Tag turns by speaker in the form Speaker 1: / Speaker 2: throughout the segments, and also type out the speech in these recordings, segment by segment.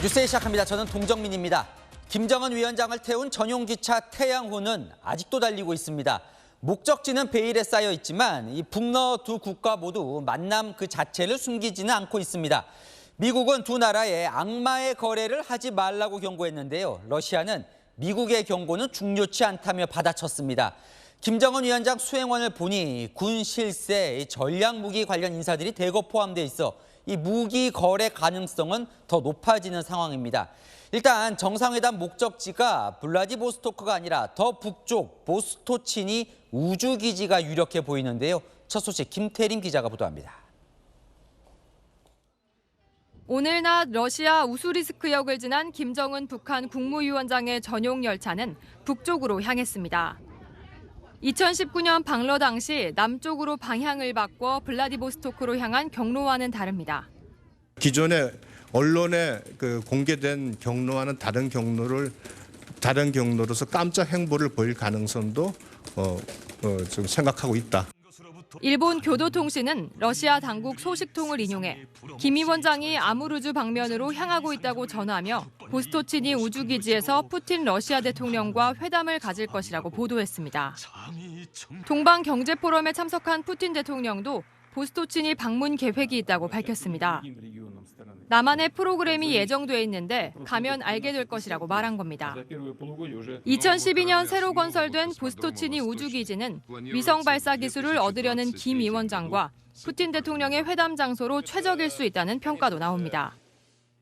Speaker 1: 뉴스에 시작합니다. 저는 동정민입니다. 김정은 위원장을 태운 전용기차 태양호는 아직도 달리고 있습니다. 목적지는 베일에 쌓여 있지만 이 북러 두 국가 모두 만남 그 자체를 숨기지는 않고 있습니다. 미국은 두 나라의 악마의 거래를 하지 말라고 경고했는데요. 러시아는 미국의 경고는 중요치 않다며 받아쳤습니다. 김정은 위원장 수행원을 보니 군 실세, 전략무기 관련 인사들이 대거 포함돼 있어 이 무기 거래 가능성은 더 높아지는 상황입니다. 일단 정상회담 목적지가 블라디보스토크가 아니라 더 북쪽 보스토치니 우주기지가 유력해 보이는데요. 첫 소식 김태림 기자가 보도합니다.
Speaker 2: 오늘 낮 러시아 우수리스크역을 지난 김정은 북한 국무위원장의 전용 열차는 북쪽으로 향했습니다. 2019년 방러 당시 남쪽으로 방향을 바꿔 블라디보스토크로 향한 경로와는 다릅니다.
Speaker 3: 기존의 언론에 공개된 경로와는 다른 경로로서 깜짝 행보를 보일 가능성도 좀 생각하고 있다.
Speaker 2: 일본 교도통신은 러시아 당국 소식통을 인용해 김 위원장이 아무르주 방면으로 향하고 있다고 전하며 보스토치니 우주기지에서 푸틴 러시아 대통령과 회담을 가질 것이라고 보도했습니다. 동방경제포럼에 참석한 푸틴 대통령도 보스토치니 방문 계획이 있다고 밝혔습니다. 나만의 프로그램이 예정돼 있는데 가면 알게 될 것이라고 말한 겁니다. 2012년 새로 건설된 보스토치니 우주기지는 위성 발사 기술을 얻으려는 김 위원장과 푸틴 대통령의 회담 장소로 최적일 수 있다는 평가도 나옵니다.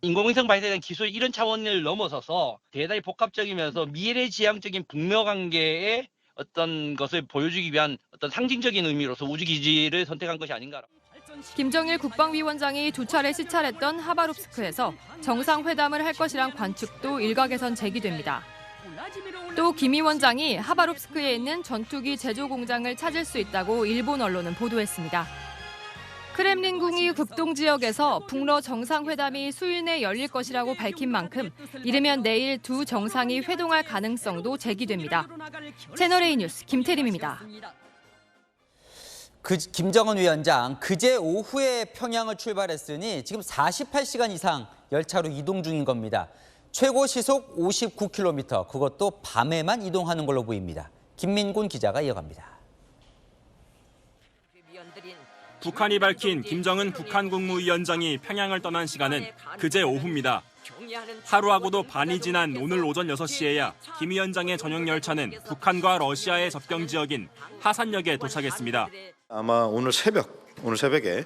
Speaker 4: 인공위성 발사에 대한 기술 이런 차원을 넘어서서 대단히 복합적이면서 미래지향적인 북러 관계의 어떤 것을 보여주기 위한 어떤 상징적인 의미로서 우주기지를 선택한 것이 아닌가.
Speaker 2: 김정일 국방위원장이 두 차례 시찰했던 하바롭스크에서 정상회담을 할 것이란 관측도 일각에선 제기됩니다. 또 김 위원장이 하바롭스크에 있는 전투기 제조 공장을 찾을 수 있다고 일본 언론은 보도했습니다. 크렘린궁이 극동 지역에서 북러 정상회담이 수일 내 열릴 것이라고 밝힌 만큼 이르면 내일 두 정상이 회동할 가능성도 제기됩니다. 채널A 뉴스 김태림입니다.
Speaker 1: 김정은 위원장 그제 오후에 평양을 출발했으니 지금 48시간 이상 열차로 이동 중인 겁니다. 최고 시속 59km, 그것도 밤에만 이동하는 걸로 보입니다. 김민곤 기자가 이어갑니다.
Speaker 5: 북한이 밝힌 김정은 북한 국무위원장이 평양을 떠난 시간은 그제 오후입니다. 하루하고도 반이 지난 오늘 오전 6시에야 김 위원장의 전용 열차는 북한과 러시아의 접경 지역인 하산역에 도착했습니다.
Speaker 6: 아마 오늘 새벽에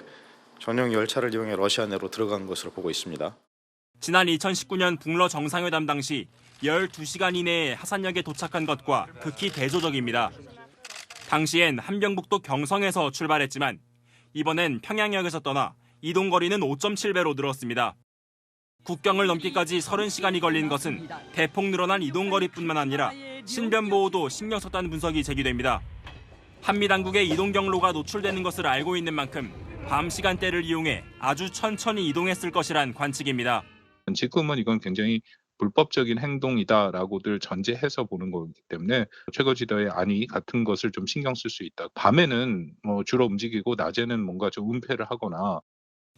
Speaker 6: 전용 열차를 이용해 러시아 내로 들어간 것으로 보고 있습니다.
Speaker 5: 지난 2019년 북러 정상회담 당시 12시간 이내에 하산역에 도착한 것과 극히 대조적입니다. 당시엔 함경북도 경성에서 출발했지만 이번엔 평양역에서 떠나 이동거리는 5.7배로 늘었습니다. 국경을 넘기까지 30시간이 걸린 것은 대폭 늘어난 이동거리뿐만 아니라 신변보호도 신경 썼다는 분석이 제기됩니다. 한미 당국의 이동 경로가 노출되는 것을 알고 있는 만큼 밤 시간대를 이용해 아주 천천히 이동했을 것이란 관측입니다.
Speaker 7: 지금은 이건 굉장히 불법적인 행동이다라고들 전제해서 보는 거기 때문에 최고지도의 안위 같은 것을 좀 신경 쓸 수 있다. 밤에는 주로 움직이고 낮에는 뭔가 좀 은폐를 하거나.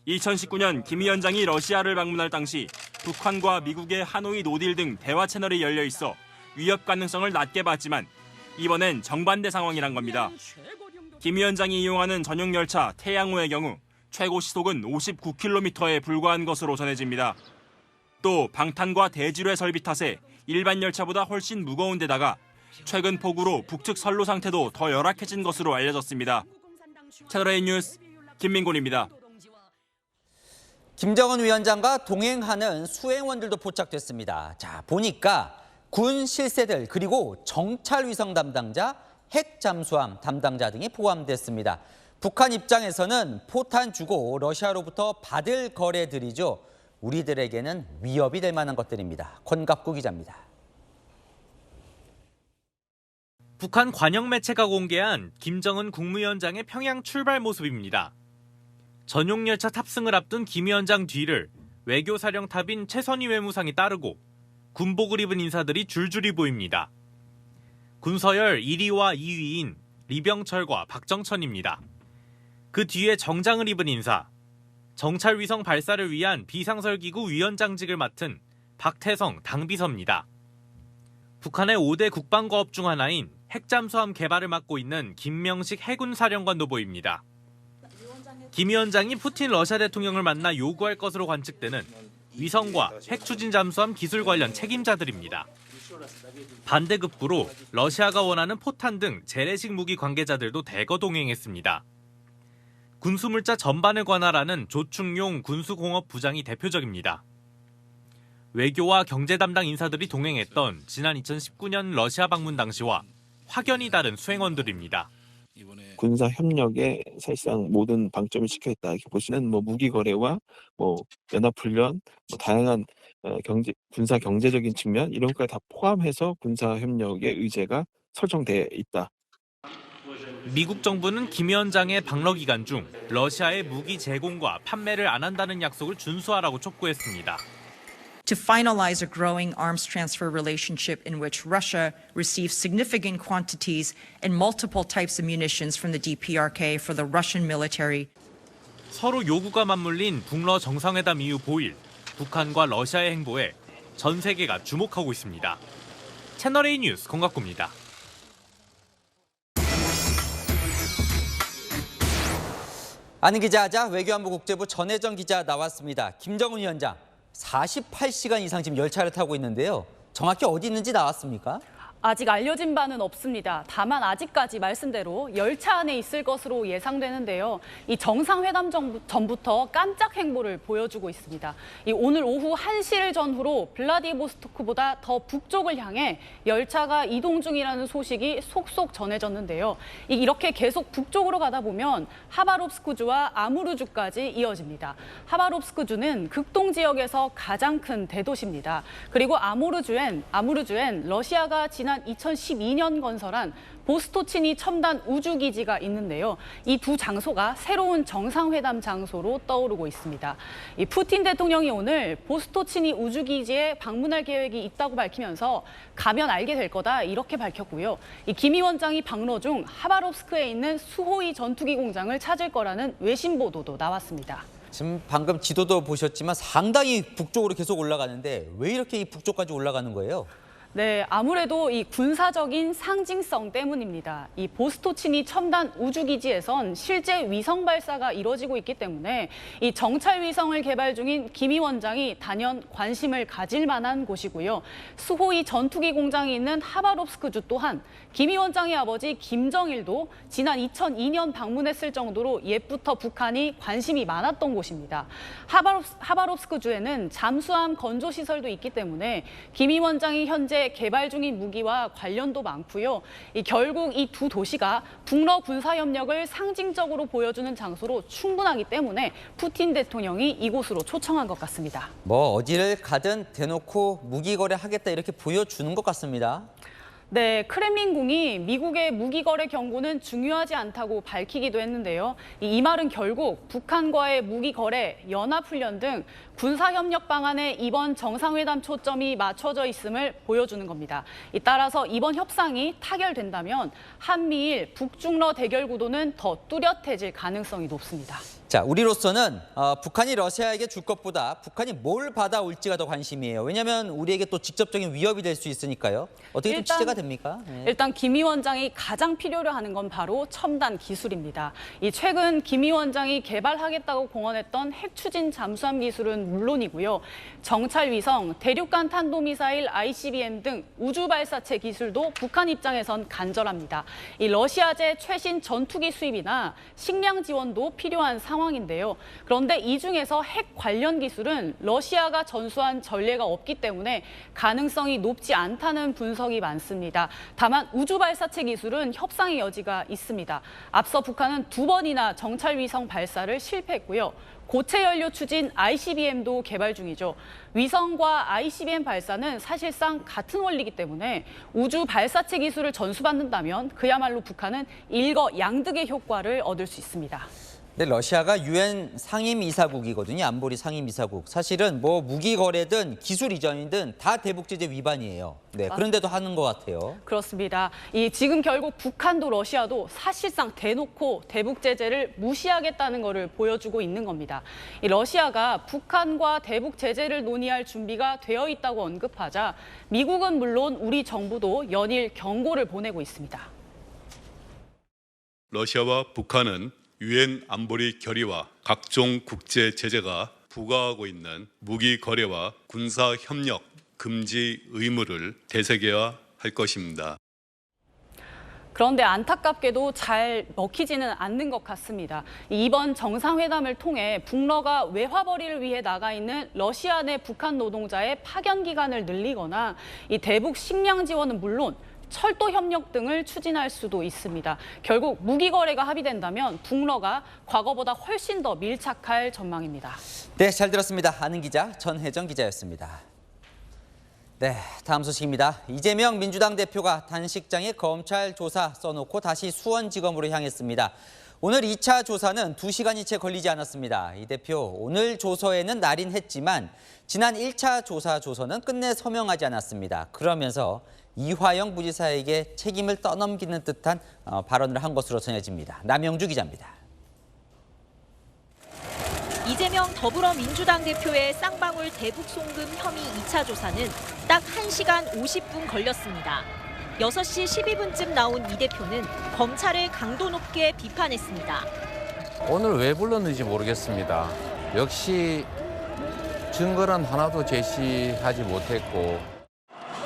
Speaker 5: 2019년 김 위원장이 러시아를 방문할 당시 북한과 미국의 하노이 노딜 등 대화 채널이 열려 있어 위협 가능성을 낮게 봤지만 이번엔 정반대 상황이란 겁니다. 김 위원장이 이용하는 전용 열차 태양호의 경우 최고 시속은 59km에 불과한 것으로 전해집니다. 또 방탄과 대지뢰 설비 탓에 일반 열차보다 훨씬 무거운 데다가 최근 폭우로 북측 선로 상태도 더 열악해진 것으로 알려졌습니다. 채널A 뉴스 김민곤입니다.
Speaker 1: 김정은 위원장과 동행하는 수행원들도 포착됐습니다. 자, 보니까 군 실세들 그리고 정찰 위성 담당자, 핵 잠수함 담당자 등이 포함됐습니다. 북한 입장에서는 포탄 주고 러시아로부터 받을 거래들이죠. 우리들에게는 위협이 될 만한 것들입니다. 권갑구 기자입니다.
Speaker 8: 북한 관영 매체가 공개한 김정은 국무위원장의 평양 출발 모습입니다. 전용 열차 탑승을 앞둔 김 위원장 뒤를 외교사령탑인 최선희 외무상이 따르고 군복을 입은 인사들이 줄줄이 보입니다. 군서열 1위와 2위인 리병철과 박정천입니다. 그 뒤에 정장을 입은 인사, 정찰위성 발사를 위한 비상설기구 위원장직을 맡은 박태성 당비서입니다. 북한의 5대 국방과업 중 하나인 핵잠수함 개발을 맡고 있는 김명식 해군사령관도 보입니다. 김 위원장이 푸틴 러시아 대통령을 만나 요구할 것으로 관측되는 위성과 핵추진 잠수함 기술 관련 책임자들입니다. 반대급부로 러시아가 원하는 포탄 등 재래식 무기 관계자들도 대거 동행했습니다. 군수물자 전반을 관할하는 조충용 군수공업 부장이 대표적입니다. 외교와 경제 담당 인사들이 동행했던 지난 2019년 러시아 방문 당시와 확연히 다른 수행원들입니다.
Speaker 9: 군사 협력에 사실상 모든 방점을 찍혀 있다. 이렇게 보시면 무기 거래와 연합 훈련, 다양한 군사 경제적인 측면 이런 것까지 다 포함해서 군사 협력의 의제가 설정돼 있다.
Speaker 8: 미국 정부는 김 위원장의 방러 기간 중 러시아의 무기 제공과 판매를 안 한다는 약속을 준수하라고 촉구했습니다.
Speaker 10: To finalize a growing arms transfer relationship in which Russia receives significant quantities and multiple types of munitions from the DPRK for the Russian military.
Speaker 8: 서로 요구가 맞물린 북러 정상회담 이후 보일 북한과 러시아의 행보에 전 세계가 주목하고 있습니다. 채널A 뉴스 권갑구입니다.
Speaker 1: 아는 기자 하자 외교안보 국제부 전혜정 기자 나왔습니다. 김정은 위원장 48시간 이상 지금 열차를 타고 있는데요. 정확히 어디 있는지 나왔습니까?
Speaker 11: 아직 알려진 바는 없습니다. 다만 아직까지 말씀대로 열차 안에 있을 것으로 예상되는데요. 이 정상회담 전부터 깜짝 행보를 보여주고 있습니다. 오늘 오후 1시를 전후로 블라디보스토크보다 더 북쪽을 향해 열차가 이동 중이라는 소식이 속속 전해졌는데요. 이렇게 계속 북쪽으로 가다 보면 하바롭스크주와 아무르주까지 이어집니다. 하바롭스크주는 극동 지역에서 가장 큰 대도시입니다. 그리고 아무르주엔 러시아가 지난 2012년 건설한 보스토치니 첨단 우주기지가 있는데요. 이 두 장소가 새로운 정상회담 장소로 떠오르고 있습니다. 이 푸틴 대통령이 오늘 보스토치니 우주기지에 방문할 계획이 있다고 밝히면서 가면 알게 될 거다 이렇게 밝혔고요. 김 위원장이 방러 중 하바롭스크에 있는 수호이 전투기 공장을 찾을 거라는 외신 보도도 나왔습니다.
Speaker 1: 지금 방금 지도도 보셨지만 상당히 북쪽으로 계속 올라가는데 왜 이렇게 이 북쪽까지 올라가는 거예요?
Speaker 11: 네, 아무래도 이 군사적인 상징성 때문입니다. 이 보스토치니 첨단 우주기지에선 실제 위성 발사가 이루어지고 있기 때문에 이 정찰 위성을 개발 중인 김 위원장이 단연 관심을 가질 만한 곳이고요. 수호이 전투기 공장이 있는 하바롭스크주 또한 김 위원장의 아버지 김정일도 지난 2002년 방문했을 정도로 옛부터 북한이 관심이 많았던 곳입니다. 하바롭스크주에는 잠수함 건조시설도 있기 때문에 김 위원장이 현재 개발 중인 무기와 관련도 많고요. 결국 이 두 도시가 북러 군사협력을 상징적으로 보여주는 장소로 충분하기 때문에 푸틴 대통령이 이곳으로 초청한 것 같습니다.
Speaker 1: 어디를 가든 대놓고 무기 거래하겠다 이렇게 보여주는 것 같습니다.
Speaker 11: 네, 크렘린궁이 미국의 무기 거래 경고는 중요하지 않다고 밝히기도 했는데요. 이 말은 결국 북한과의 무기 거래, 연합훈련 등 군사협력 방안에 이번 정상회담 초점이 맞춰져 있음을 보여주는 겁니다. 따라서 이번 협상이 타결된다면 한미일 북중러 대결 구도는 더 뚜렷해질 가능성이 높습니다.
Speaker 1: 자, 우리로서는 북한이 러시아에게 줄 것보다 북한이 뭘 받아올지가 더 관심이에요. 왜냐하면 우리에게 또 직접적인 위협이 될 수 있으니까요. 어떻게 좀 취재가 됩니까? 네.
Speaker 11: 일단 김 위원장이 가장 필요로 하는 건 바로 첨단 기술입니다. 최근 김 위원장이 개발하겠다고 공언했던 핵추진 잠수함 기술은 물론이고요. 정찰 위성, 대륙간 탄도미사일 ICBM 등 우주 발사체 기술도 북한 입장에선 간절합니다. 러시아제 최신 전투기 수입이나 식량 지원도 필요한 상황인데요. 그런데 이 중에서 핵 관련 기술은 러시아가 전수한 전례가 없기 때문에 가능성이 높지 않다는 분석이 많습니다. 다만 우주 발사체 기술은 협상의 여지가 있습니다. 앞서 북한은 2번이나 정찰 위성 발사를 실패했고요. 고체 연료 추진 ICBM도 개발 중이죠. 위성과 ICBM 발사는 사실상 같은 원리이기 때문에 우주 발사체 기술을 전수받는다면 그야말로 북한은 일거양득의 효과를 얻을 수 있습니다.
Speaker 1: 근데 러시아가 유엔 상임이사국이거든요. 안보리 상임이사국. 사실은 뭐 무기 거래든 기술 이전이든 다 대북 제재 위반이에요. 네, 그런데도 하는 것 같아요.
Speaker 11: 그렇습니다. 지금 결국 북한도 러시아도 사실상 대놓고 대북 제재를 무시하겠다는 것을 보여주고 있는 겁니다. 이 러시아가 북한과 대북 제재를 논의할 준비가 되어 있다고 언급하자 미국은 물론 우리 정부도 연일 경고를 보내고 있습니다.
Speaker 12: 러시아와 북한은 유엔 안보리 결의와 각종 국제 제재가 부과하고 있는 무기 거래와 군사 협력 금지 의무를 되새겨야 할 것입니다.
Speaker 11: 그런데 안타깝게도 잘 먹히지는 않는 것 같습니다. 이번 정상회담을 통해 북러가 외화벌이를 위해 나가 있는 러시아 내 북한 노동자의 파견 기간을 늘리거나 이 대북 식량 지원은 물론 철도 협력 등을 추진할 수도 있습니다. 결국 무기 거래가 합의된다면 북러가 과거보다 훨씬 더 밀착할 전망입니다.
Speaker 1: 네, 잘 들었습니다. 아는 기자 전혜정 기자였습니다. 네, 다음 소식입니다. 이재명 민주당 대표가 단식장에 검찰 조사 써놓고 다시 수원지검으로 향했습니다. 오늘 2차 조사는 2시간이 채 걸리지 않았습니다. 이 대표 오늘 조서에는 날인했지만 지난 1차 조사 조서는 끝내 서명하지 않았습니다. 그러면서 이화영 부지사에게 책임을 떠넘기는 듯한 발언을 한 것으로 전해집니다. 남영주 기자입니다.
Speaker 13: 이재명 더불어민주당 대표의 쌍방울 대북 송금 혐의 2차 조사는 딱 1시간 50분 걸렸습니다. 6시 12분쯤 나온 이 대표는 검찰을 강도 높게 비판했습니다.
Speaker 14: 오늘 왜 불렀는지 모르겠습니다. 역시 증거는 하나도 제시하지 못했고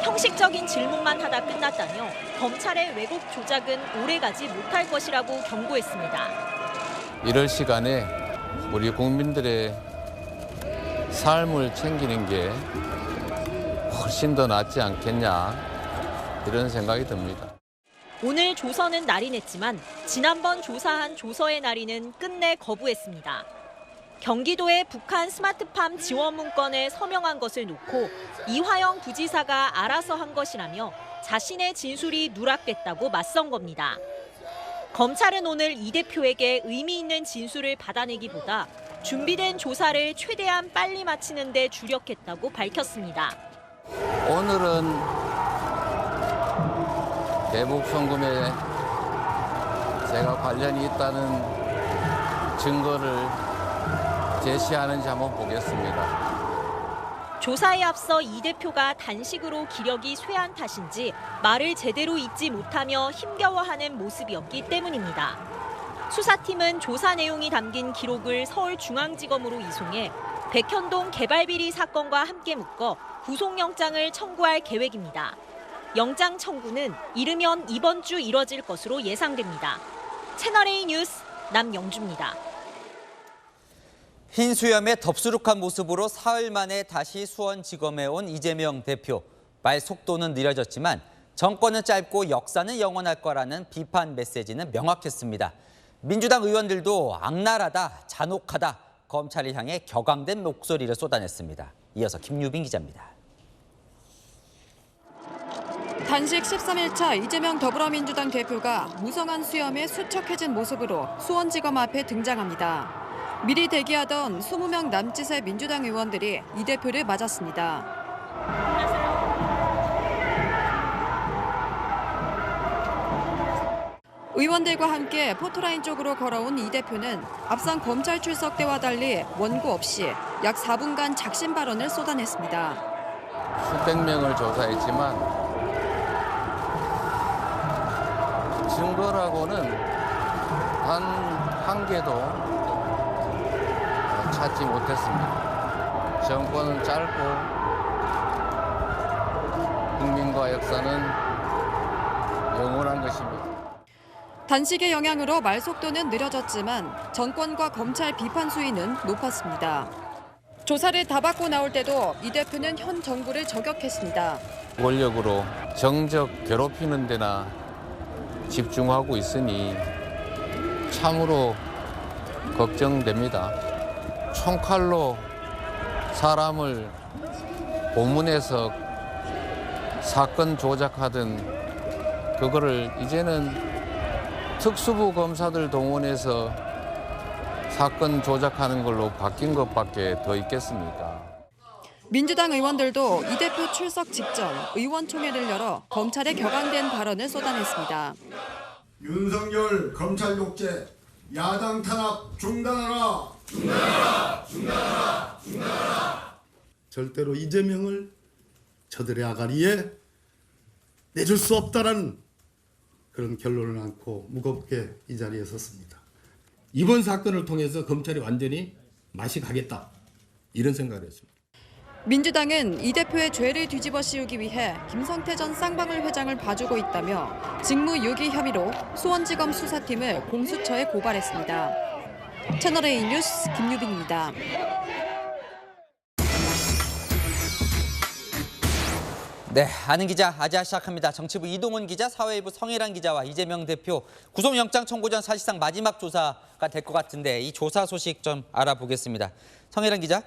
Speaker 13: 형식적인 질문만 하다 끝났다며 검찰의 왜곡 조작은 오래가지 못할 것이라고 경고했습니다.
Speaker 14: 이럴 시간에 우리 국민들의 삶을 챙기는 게 훨씬 더 낫지 않겠냐 이런 생각이 듭니다.
Speaker 13: 오늘 조서는 날인했지만 지난번 조사한 조서의 날인은 끝내 거부했습니다. 경기도의 북한 스마트팜 지원 문건에 서명한 것을 놓고 이화영 부지사가 알아서 한 것이라며 자신의 진술이 누락됐다고 맞선 겁니다. 검찰은 오늘 이 대표에게 의미 있는 진술을 받아내기보다 준비된 조사를 최대한 빨리 마치는 데 주력했다고 밝혔습니다.
Speaker 14: 오늘은 대북 송금에 제가 관련이 있다는 증거를 제시하는지 한번 보겠습니다.
Speaker 13: 조사에 앞서 이 대표가 단식으로 기력이 쇠한 탓인지 말을 제대로 잇지 못하며 힘겨워하는 모습이었기 때문입니다. 수사팀은 조사 내용이 담긴 기록을 서울중앙지검으로 이송해 백현동 개발비리 사건과 함께 묶어 구속영장을 청구할 계획입니다. 영장 청구는 이르면 이번 주 이뤄질 것으로 예상됩니다. 채널A 뉴스 남영주입니다.
Speaker 1: 흰 수염에 덥수룩한 모습으로 사흘 만에 다시 수원지검에 온 이재명 대표. 말 속도는 느려졌지만 정권은 짧고 역사는 영원할 거라는 비판 메시지는 명확했습니다. 민주당 의원들도 악랄하다, 잔혹하다, 검찰을 향해 격앙된 목소리를 쏟아냈습니다. 이어서 김유빈 기자입니다.
Speaker 2: 단식 13일차 이재명 더불어민주당 대표가 무성한 수염에 수척해진 모습으로 수원지검 앞에 등장합니다. 미리 대기하던 20명 남짓의 민주당 의원들이 이 대표를 맞았습니다. 의원들과 함께 포토라인 쪽으로 걸어온 이 대표는 앞선 검찰 출석 때와 달리 원고 없이 약 4분간 작심 발언을 쏟아냈습니다.
Speaker 14: 수백 명을 조사했지만 증거라고는 단 한 개도 찾지 못했습니다. 정권은 짧고 국민과 역사는 영원한 것입니다.
Speaker 2: 단식의 영향으로 말 속도는 느려졌지만 정권과 검찰 비판 수위는 높았습니다. 조사를 다 받고 나올 때도 이 대표는 현 정부를 저격했습니다.
Speaker 14: 권력으로 정적 괴롭히는 데나 집중하고 있으니 참으로 걱정됩니다. 총칼로 사람을 고문해서 사건 조작하던 그거를 이제는 특수부 검사들 동원해서 사건 조작하는 걸로 바뀐 것밖에 더 있겠습니까?
Speaker 2: 민주당 의원들도 이 대표 출석 직전 의원총회를 열어 검찰에 격앙된 발언을 쏟아냈습니다.
Speaker 15: 윤석열 검찰 독재, 야당 탄압 중단하라! 중단하라! 중단하라! 중단하라! 절대로 이재명을 저들의 아가리에 내줄 수 없다라는 그런 결론을 안고 무겁게 이 자리에 섰습니다. 이번 사건을 통해서 검찰이 완전히 맛이 가겠다, 이런 생각을 했습니다.
Speaker 2: 민주당은 이 대표의 죄를 뒤집어 씌우기 위해 김성태 전 쌍방울 회장을 봐주고 있다며 직무유기 혐의로 수원지검 수사팀을 공수처에 고발했습니다. 채널A 뉴스 김유빈입니다.
Speaker 1: 네, 아는 기자 아자 시작합니다. 정치부 이동훈 기자, 사회부 성혜란 기자와 이재명 대표 구속영장 청구 전 사실상 마지막 조사가 될 것 같은데 이 조사 소식 좀 알아보겠습니다. 성혜란 기자,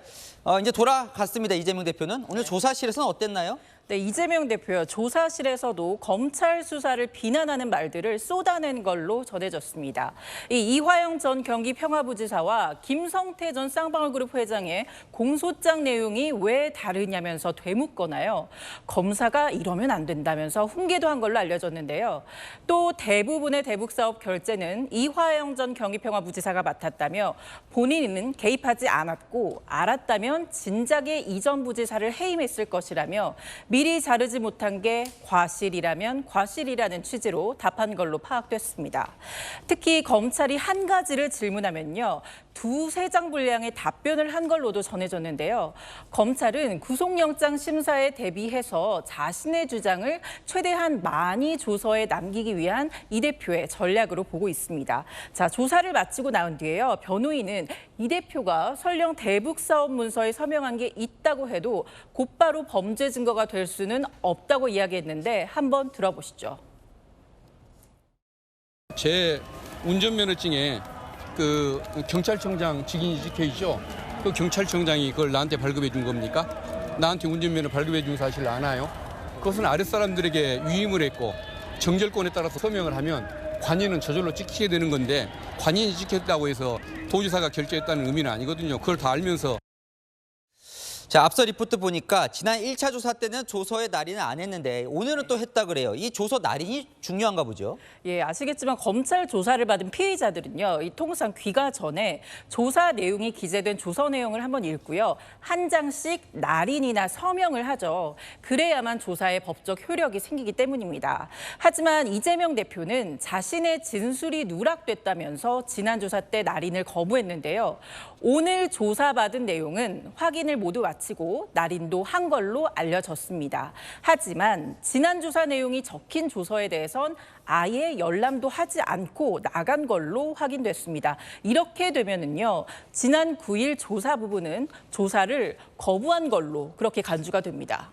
Speaker 1: 이제 돌아갔습니다. 이재명 대표는 오늘 조사실에서는 어땠나요?
Speaker 16: 네, 이재명 대표요. 조사실에서도 검찰 수사를 비난하는 말들을 쏟아낸 걸로 전해졌습니다. 이화영 전 경기평화부지사와 김성태 전 쌍방울그룹 회장의 공소장 내용이 왜 다르냐면서 되묻거나요. 검사가 이러면 안 된다면서 훈계도 한 걸로 알려졌는데요. 또 대부분의 대북사업 결제는 이화영 전 경기평화부지사가 맡았다며 본인은 개입하지 않았고 알았다면 진작에 이전 부지사를 해임했을 것이라며 미리 자르지 못한 게 과실이라면 과실이라는 취지로 답한 걸로 파악됐습니다. 특히 검찰이 한 가지를 질문하면요. 두세 장 분량의 답변을 한 걸로도 전해졌는데요. 검찰은 구속영장 심사에 대비해서 자신의 주장을 최대한 많이 조서에 남기기 위한 이 대표의 전략으로 보고 있습니다. 자, 조사를 마치고 나온 뒤에요. 변호인은 이 대표가 설령 대북사업 문서에 서명한 게 있다고 해도 곧바로 범죄 증거가 될 수는 없다고 이야기했는데 한번 들어보시죠.
Speaker 17: 제 운전면허증에 그 경찰청장 직인이 찍혀 있죠. 그 경찰청장이 그걸 나한테 발급해 준 겁니까? 나한테 운전면허 발급해 준 사실 아나요? 그것은 아랫사람들에게 위임을 했고 정결권에 따라서 서명을 하면 관인은 저절로 찍히게 되는 건데 관인이 찍혔다고 해서 도지사가 결재했다는 의미는 아니거든요. 그걸 다 알면서.
Speaker 1: 자, 앞서 리포트 보니까 지난 1차 조사 때는 조서의 날인을 안 했는데 오늘은 또 했다 그래요. 이 조서 날인이 중요한가 보죠?
Speaker 16: 예, 아시겠지만 검찰 조사를 받은 피의자들은요. 이 통상 귀가 전에 조사 내용이 기재된 조서 내용을 한번 읽고요. 한 장씩 날인이나 서명을 하죠. 그래야만 조사의 법적 효력이 생기기 때문입니다. 하지만 이재명 대표는 자신의 진술이 누락됐다면서 지난 조사 때 날인을 거부했는데요. 오늘 조사받은 내용은 확인을 모두 마치고 날인도 한 걸로 알려졌습니다. 하지만 지난 조사 내용이 적힌 조서에 대해선 아예 열람도 하지 않고 나간 걸로 확인됐습니다. 이렇게 되면은요, 지난 9일 조사 부분은 조사를 거부한 걸로 그렇게 간주가 됩니다.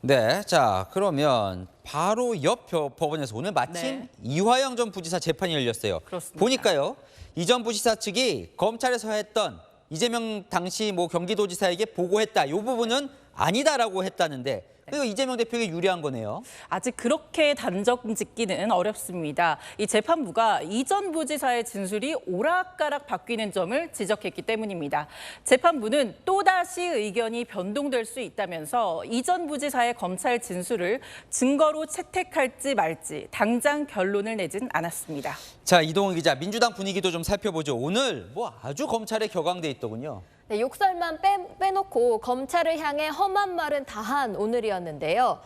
Speaker 1: 네, 자 그러면 바로 옆 법원에서 오늘 마침 이화영 전 부지사 재판이 열렸어요.
Speaker 16: 그렇습니다.
Speaker 1: 보니까요, 이 전 부지사 측이 검찰에서 했던 이재명 당시 경기도지사에게 보고했다, 이 부분은 아니다라고 했다는데 그리고 이재명 대표에게 유리한 거네요.
Speaker 16: 아직 그렇게 단정 짓기는 어렵습니다. 이 재판부가 이전 부지사의 진술이 오락가락 바뀌는 점을 지적했기 때문입니다. 재판부는 또다시 의견이 변동될 수 있다면서 이전 부지사의 검찰 진술을 증거로 채택할지 말지 당장 결론을 내진 않았습니다.
Speaker 1: 자, 이동훈 기자, 민주당 분위기도 좀 살펴보죠. 오늘 아주 검찰에 격앙돼 있더군요.
Speaker 18: 네, 욕설만 빼놓고 검찰을 향해 험한 말은 다한 오늘이었는데요.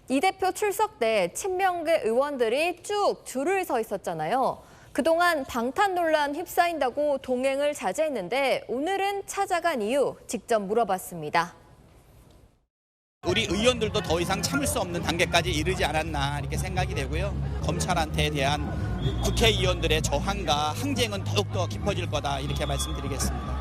Speaker 18: 이 대표 출석 때 친명계 의원들이 쭉 줄을 서 있었잖아요. 그동안 방탄 논란 휩싸인다고 동행을 자제했는데 오늘은 찾아간 이유 직접 물어봤습니다.
Speaker 19: 우리 의원들도 더 이상 참을 수 없는 단계까지 이르지 않았나 이렇게 생각이 되고요. 검찰한테 대한 국회의원들의 저항과 항쟁은 더욱더 깊어질 거다 이렇게 말씀드리겠습니다.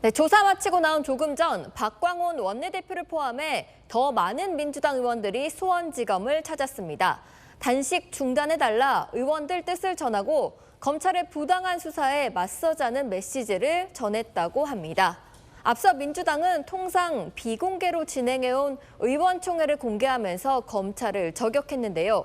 Speaker 18: 네, 조사 마치고 나온 조금 전 박광온 원내대표를 포함해 더 많은 민주당 의원들이 수원지검을 찾았습니다. 단식 중단해달라 의원들 뜻을 전하고 검찰의 부당한 수사에 맞서자는 메시지를 전했다고 합니다. 앞서 민주당은 통상 비공개로 진행해온 의원총회를 공개하면서 검찰을 저격했는데요.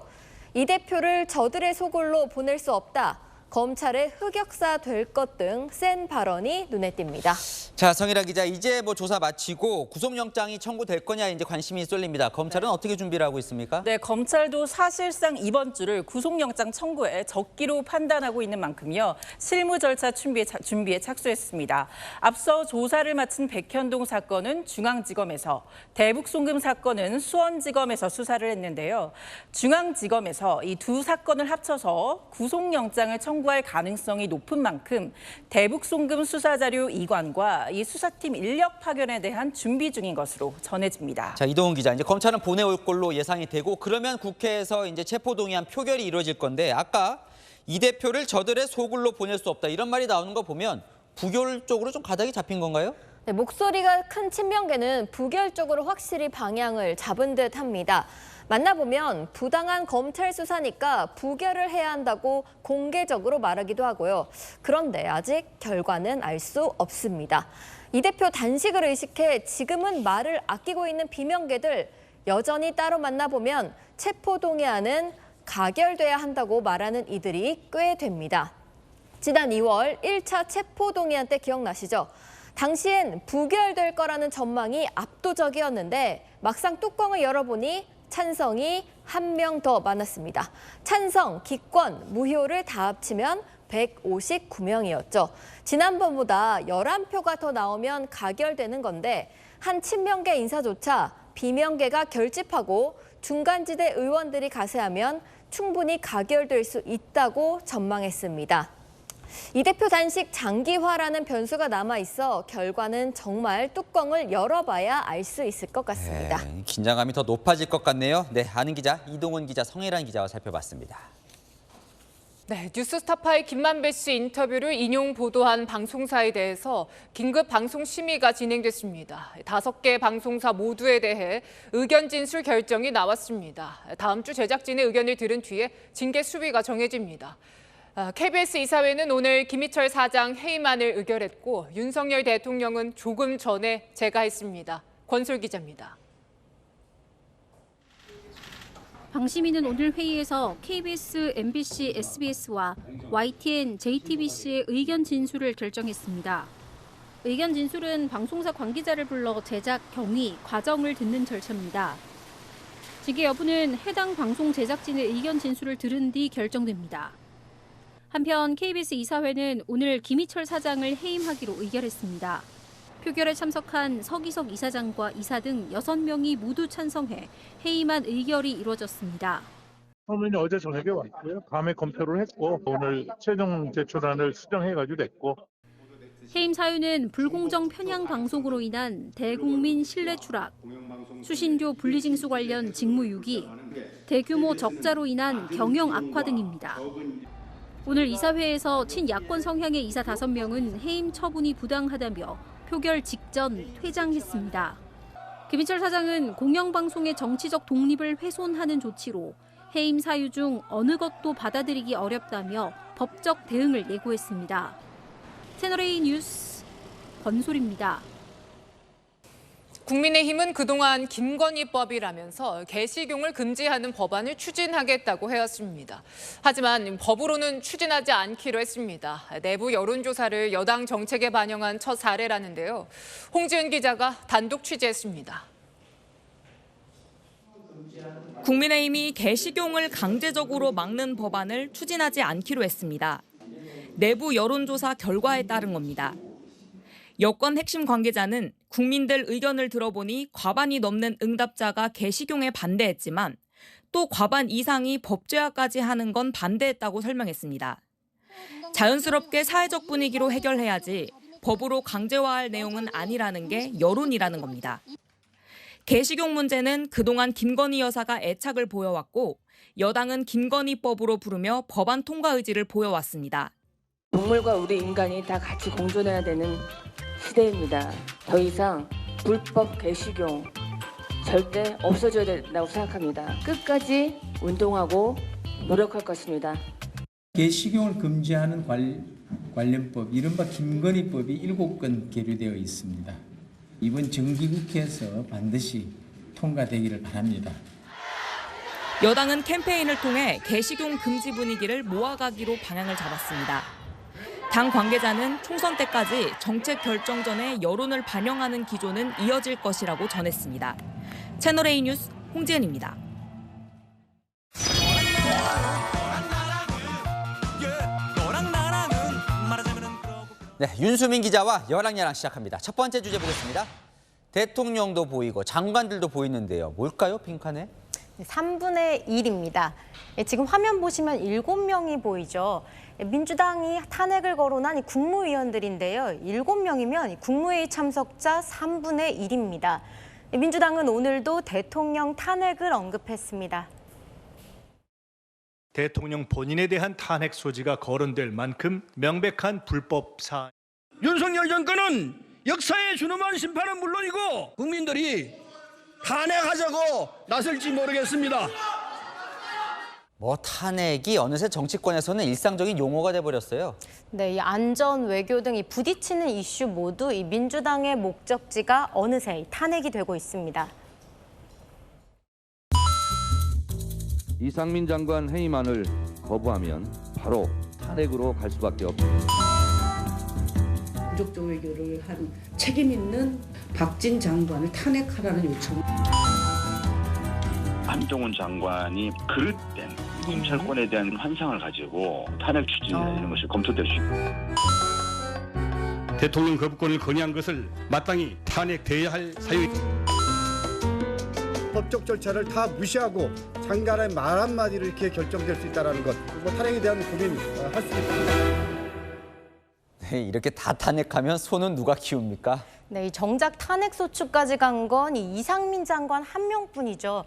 Speaker 18: 이 대표를 저들의 소굴로 보낼 수 없다. 검찰의 흑역사 될 것 등 센 발언이 눈에 띕니다.
Speaker 1: 자, 성일아 기자, 이제 뭐 조사 마치고 구속영장이 청구될 거냐 이제 관심이 쏠립니다. 검찰은 어떻게 준비를 하고 있습니까?
Speaker 16: 네, 검찰도 사실상 이번 주를 구속영장 청구에 적기로 판단하고 있는 만큼요. 실무 절차 준비에 착수했습니다. 앞서 조사를 마친 백현동 사건은 중앙지검에서, 대북송금 사건은 수원지검에서 수사를 했는데요. 중앙지검에서 이 두 사건을 합쳐서 구속영장을 청구할 가능성이 높은 만큼 대북송금 수사자료 이관과 이 수사팀 인력 파견에 대한 준비 중인 것으로 전해집니다.
Speaker 1: 자, 이동훈 기자, 이제 검찰은 보내올 걸로 예상이 되고 그러면 국회에서 이제 체포동의안 표결이 이루어질 건데 아까 이 대표를 저들의 소굴로 보낼 수 없다 이런 말이 나오는 거 보면 부결 쪽으로 좀 가닥이 잡힌 건가요?
Speaker 18: 네, 목소리가 큰 친명계는 부결 쪽으로 확실히 방향을 잡은 듯합니다. 만나보면 부당한 검찰 수사니까 부결을 해야 한다고 공개적으로 말하기도 하고요. 그런데 아직 결과는 알 수 없습니다. 이 대표 단식을 의식해 지금은 말을 아끼고 있는 비명계들 여전히 따로 만나보면 체포동의안은 가결돼야 한다고 말하는 이들이 꽤 됩니다. 지난 2월 1차 체포동의안 때 기억나시죠? 당시엔 부결될 거라는 전망이 압도적이었는데 막상 뚜껑을 열어보니 찬성이 한 명 더 많았습니다. 찬성, 기권, 무효를 다 합치면 159명이었죠. 지난번보다 11표가 더 나오면 가결되는 건데 한 친명계 인사조차 비명계가 결집하고 중간지대 의원들이 가세하면 충분히 가결될 수 있다고 전망했습니다. 이 대표 단식 장기화라는 변수가 남아있어 결과는 정말 뚜껑을 열어봐야 알 수 있을 것 같습니다.
Speaker 1: 네, 긴장감이 더 높아질 것 같네요. 네, 아는 기자 이동훈 기자, 성혜란 기자와 살펴봤습니다.
Speaker 20: 네, 뉴스타파의 김만배 씨 인터뷰를 인용 보도한 방송사에 대해서 긴급 방송 심의가 진행됐습니다. 5개 방송사 모두에 대해 의견 진술 결정이 나왔습니다. 다음 주 제작진의 의견을 들은 뒤에 징계 수위가 정해집니다. KBS 이사회는 오늘 김희철 사장 해임안을 의결했고 윤석열 대통령은 조금 전에 제가했습니다. 권솔 기자입니다.
Speaker 21: 방심위는 오늘 회의에서 KBS, MBC, SBS와 YTN, JTBC의 의견 진술을 결정했습니다. 의견 진술은 방송사 관계자를 불러 제작, 경위, 과정을 듣는 절차입니다. 징계 여부는 해당 방송 제작진의 의견 진술을 들은 뒤 결정됩니다. 한편 KBS 이사회는 오늘 김희철 사장을 해임하기로 의결했습니다. 표결에 참석한 서기석 이사장과 이사 등 6명이 모두 찬성해 해임안 의결이 이루어졌습니다.
Speaker 22: 법원이 어제 저녁에 왔고요. 밤에 검토를 했고 오늘 최종 제출안을 수정해가지고 냈고.
Speaker 21: 해임 사유는 불공정 편향 방송으로 인한 대국민 신뢰 추락, 수신료 분리징수 관련 직무유기, 대규모 적자로 인한 경영 악화 등입니다. 오늘 이사회에서 친야권 성향의 이사 5명은 해임 처분이 부당하다며 표결 직전 퇴장했습니다. 김희철 사장은 공영방송의 정치적 독립을 훼손하는 조치로 해임 사유 중 어느 것도 받아들이기 어렵다며 법적 대응을 예고했습니다. 채널A 뉴스 권솔입니다.
Speaker 20: 국민의힘은 그동안 김건희법이라면서 개식용을 금지하는 법안을 추진하겠다고 해왔습니다. 하지만 법으로는 추진하지 않기로 했습니다. 내부 여론조사를 여당 정책에 반영한 첫 사례라는데요. 홍지은 기자가 단독 취재했습니다.
Speaker 23: 국민의힘이 개식용을 강제적으로 막는 법안을 추진하지 않기로 했습니다. 내부 여론조사 결과에 따른 겁니다. 여권 핵심 관계자는 국민들 의견을 들어보니 과반이 넘는 응답자가 개식용에 반대했지만 또 과반 이상이 법제화까지 하는 건 반대했다고 설명했습니다. 자연스럽게 사회적 분위기로 해결해야지 법으로 강제화할 내용은 아니라는 게 여론이라는 겁니다. 개식용 문제는 그동안 김건희 여사가 애착을 보여왔고 여당은 김건희법으로 부르며 법안 통과 의지를 보여왔습니다.
Speaker 24: 동물과 우리 인간이 다 같이 공존해야 되는 시대입니다. 더 이상 불법 개식용 절대 없어져야 된다고 생각합니다. 끝까지 운동하고 노력할 것입니다.
Speaker 25: 개식용을 금지하는 관련법, 이른바 김건희법이 7건 계류되어 있습니다. 이번 정기국회에서 반드시 통과되기를 바랍니다.
Speaker 23: 여당은 캠페인을 통해 개식용 금지 분위기를 모아가기로 방향을 잡았습니다. 당 관계자는 총선 때까지 정책 결정 전에 여론을 반영하는 기조는 이어질 것이라고 전했습니다. 채널A 뉴스 홍지은입니다.
Speaker 1: 네, 윤수민 기자와 여랑야랑 시작합니다. 첫 번째 주제 보겠습니다. 대통령도 보이고 장관들도 보이는데요. 뭘까요, 빈칸에?
Speaker 3: 3분의 1입니다. 지금 화면 보시면 7명이 보이죠. 민주당이 탄핵을 거론한 이 국무위원들인데요. 7명이면 국무회의 참석자 3분의 1입니다. 민주당은 오늘도 대통령 탄핵을 언급했습니다.
Speaker 4: 대통령 본인에 대한 탄핵 소지가 거론될 만큼 명백한 불법 사안.
Speaker 5: 윤석열 정권은 역사에 준엄한 심판은 물론이고 국민들이 탄핵하자고 나설지 모르겠습니다.
Speaker 1: 뭐 탄핵이 어느새 정치권에서는 일상적인 용어가 돼버렸어요.
Speaker 3: 네, 이 안전, 외교 등 이 부딪히는 이슈 모두 이 민주당의 목적지가 어느새 탄핵이 되고 있습니다.
Speaker 6: 이상민 장관 해임안을 거부하면 바로 탄핵으로 갈 수밖에 없습니다.
Speaker 7: 부적절 외교를 한 책임 있는 박진 장관을 탄핵하라는 요청.
Speaker 26: 한동훈 장관이 그릇된 검찰권에 대한 환상을 가지고 탄핵 추진이라는 것이 검토될 수 있고.
Speaker 5: 대통령 거부권을 건의한 것을 마땅히 탄핵돼야 할 사유입니다.
Speaker 27: 법적 절차를 다 무시하고 장관의 말 한마디로 이렇게 결정될 수 있다는 것, 뭐 탄핵에 대한 고민 할 수 있습니다.
Speaker 1: 네, 이렇게 다 탄핵하면 손은 누가 키웁니까?
Speaker 3: 네, 정작 탄핵 소추까지 간 건 이상민 장관 한 명뿐이죠.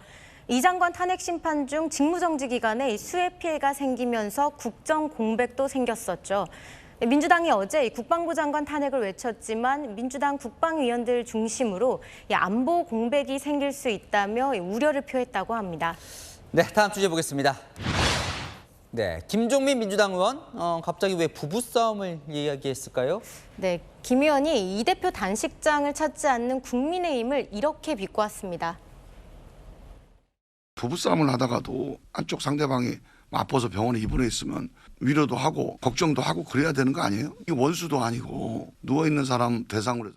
Speaker 3: 이 장관 탄핵 심판 중 직무정지 기간에 수해 피해가 생기면서 국정 공백도 생겼었죠. 민주당이 어제 국방부 장관 탄핵을 외쳤지만 민주당 국방위원들 중심으로 안보 공백이 생길 수 있다며 우려를 표했다고 합니다.
Speaker 1: 네, 다음 주제 보겠습니다. 네, 김종민 민주당 의원 갑자기 왜 부부싸움을 이야기했을까요?
Speaker 3: 네, 김 의원이 이 대표 단식장을 찾지 않는 국민의힘을 이렇게 비꼬았습니다.
Speaker 28: 부부싸움을 하다가도 한쪽 상대방이 아파서 병원에 입원해 있으면 위로도 하고 걱정도 하고 그래야 되는 거 아니에요? 이 원수도 아니고 누워있는 사람 대상으로.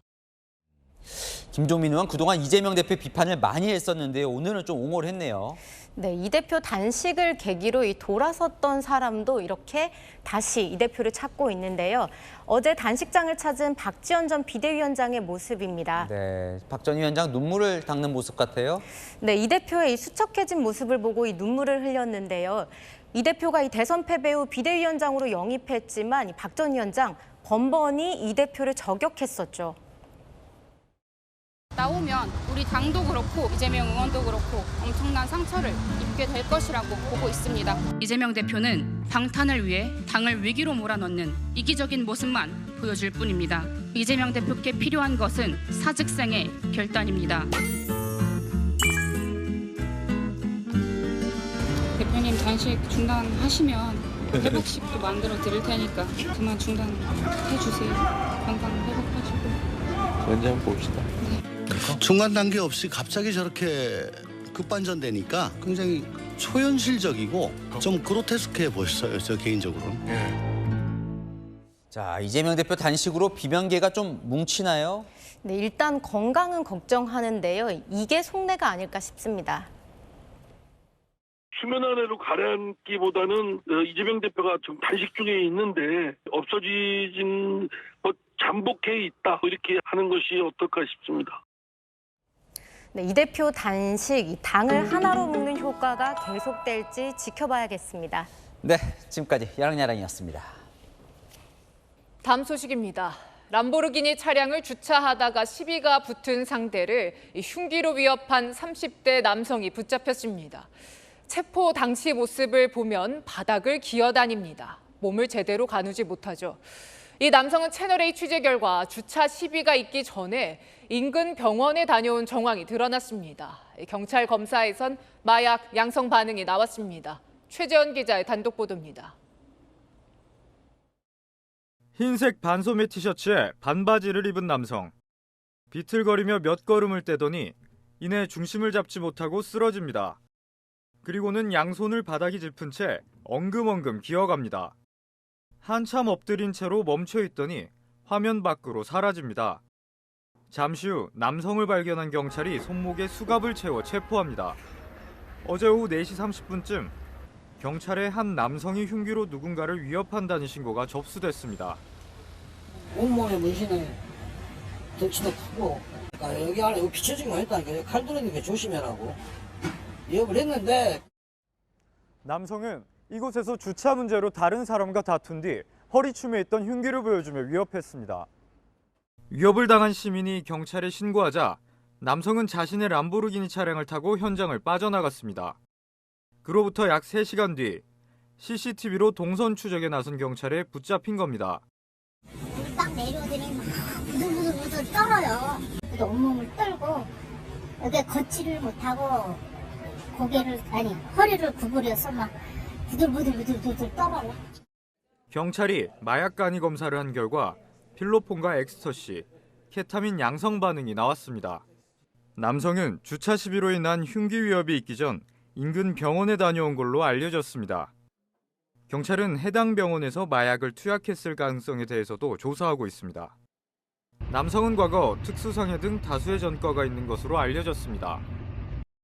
Speaker 1: 김종민 의원 그동안 이재명 대표 비판을 많이 했었는데요. 오늘은 좀 옹호를 했네요.
Speaker 3: 네, 이 대표 단식을 계기로 돌아섰던 사람도 이렇게 다시 이 대표를 찾고 있는데요. 어제 단식장을 찾은 박지원 전 비대위원장의 모습입니다.
Speaker 1: 네, 박 전 위원장 눈물을 닦는 모습 같아요.
Speaker 3: 네, 이 대표의 수척해진 모습을 보고 눈물을 흘렸는데요. 이 대표가 대선 패배 후 비대위원장으로 영입했지만 박 전 위원장 번번이 이 대표를 저격했었죠.
Speaker 29: 나오면 우리 당도 그렇고 이재명 의원도 그렇고 엄청난 상처를 입게 될 것이라고 보고 있습니다. 이재명 대표는 방탄을 위해 당을 위기로 몰아넣는 이기적인 모습만 보여줄 뿐입니다. 이재명 대표께 필요한 것은 사직생의 결단입니다. 대표님 단식 중단하시면 회복식도 만들어 드릴 테니까 그만 중단해 주세요. 건강 회복하시고.
Speaker 30: 언제 한번 봅시다.
Speaker 31: 중간 단계 없이 갑자기 저렇게 급반전되니까 굉장히 초현실적이고 좀 그로테스크해 보였어요, 저 개인적으로는.
Speaker 1: 자, 이재명 대표 단식으로 비명계가 좀 뭉치나요?
Speaker 3: 네, 일단 건강은 걱정하는데요. 이게 속내가 아닐까 싶습니다.
Speaker 32: 수면 아래로 가라앉기보다는 이재명 대표가 지금 단식 중에 있는데 없어지진 잠복해 있다 이렇게 하는 것이 어떨까 싶습니다.
Speaker 3: 네, 이 대표 단식, 당을 하나로 묶는 효과가 계속될지 지켜봐야겠습니다.
Speaker 1: 네, 지금까지 야랑야랑이었습니다.
Speaker 20: 다음 소식입니다. 람보르기니 차량을 주차하다가 시비가 붙은 상대를 흉기로 위협한 30대 남성이 붙잡혔습니다. 체포 당시 모습을 보면 바닥을 기어다닙니다. 몸을 제대로 가누지 못하죠. 이 남성은 채널A 취재 결과 주차 시비가 있기 전에 인근 병원에 다녀온 정황이 드러났습니다. 경찰 검사에선 마약 양성 반응이 나왔습니다. 최재원 기자의 단독 보도입니다.
Speaker 33: 흰색 반소매 티셔츠에 반바지를 입은 남성. 비틀거리며 몇 걸음을 떼더니 이내 중심을 잡지 못하고 쓰러집니다. 그리고는 양손을 바닥에 짚은 채 엉금엉금 기어갑니다. 한참 엎드린 채로 멈춰 있더니 화면 밖으로 사라집니다. 잠시 후 남성을 발견한 경찰이 손목에 수갑을 채워 체포합니다. 어제 오후 4시 30분쯤 경찰에 한 남성이 흉기로 누군가를 위협한다는 신고가 접수됐습니다.
Speaker 2: 온몸에 문신을 덩치도 크고 여기 안에 비춰지기만 했다니까 칼 들어있는 조심해라고 위협을 했는데
Speaker 33: 남성은 이곳에서 주차 문제로 다른 사람과 다툰 뒤 허리춤에 있던 흉기를 보여주며 위협했습니다. 위협을 당한 시민이 경찰에 신고하자 남성은 자신의 람보르기니 차량을 타고 현장을 빠져나갔습니다. 그로부터 약 3시간 뒤 CCTV로 동선 추적에 나선 경찰에 붙잡힌 겁니다.
Speaker 8: 딱 내려오더니 막 부들부들 떨어요. 온몸을 떨고 여기 걷지를 못하고 허리를 구부려서 막 부들부들 떨어요.
Speaker 33: 경찰이 마약 간이 검사를 한 결과 필로폰과 엑스터시, 케타민 양성 반응이 나왔습니다. 남성은 주차 시비로 인한 흉기 위협이 있기 전 인근 병원에 다녀온 걸로 알려졌습니다. 경찰은 해당 병원에서 마약을 투약했을 가능성에 대해서도 조사하고 있습니다. 남성은 과거 특수상해 등 다수의 전과가 있는 것으로 알려졌습니다.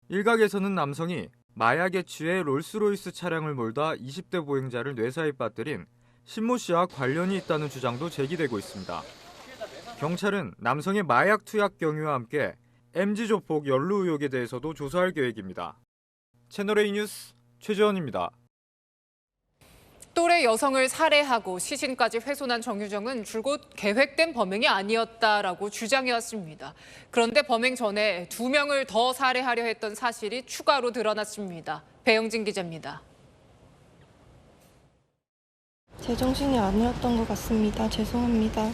Speaker 33: 일각에서는 남성이 마약에 취해 롤스로이스 차량을 몰다 20대 보행자를 뇌사에 빠뜨린 신모 씨와 관련이 있다는 주장도 제기되고 있습니다. 경찰은 남성의 마약 투약 경위와 함께 MG 조폭 연루 의혹에 대해서도 조사할 계획입니다. 채널A 뉴스 최재원입니다.
Speaker 20: 또래 여성을 살해하고 시신까지 훼손한 정유정은 줄곧 계획된 범행이 아니었다라고 주장해왔습니다. 그런데 범행 전에 2명을 더 살해하려 했던 사실이 추가로 드러났습니다. 배영진 기자입니다.
Speaker 9: 제정신이 아니었던 것 같습니다. 죄송합니다.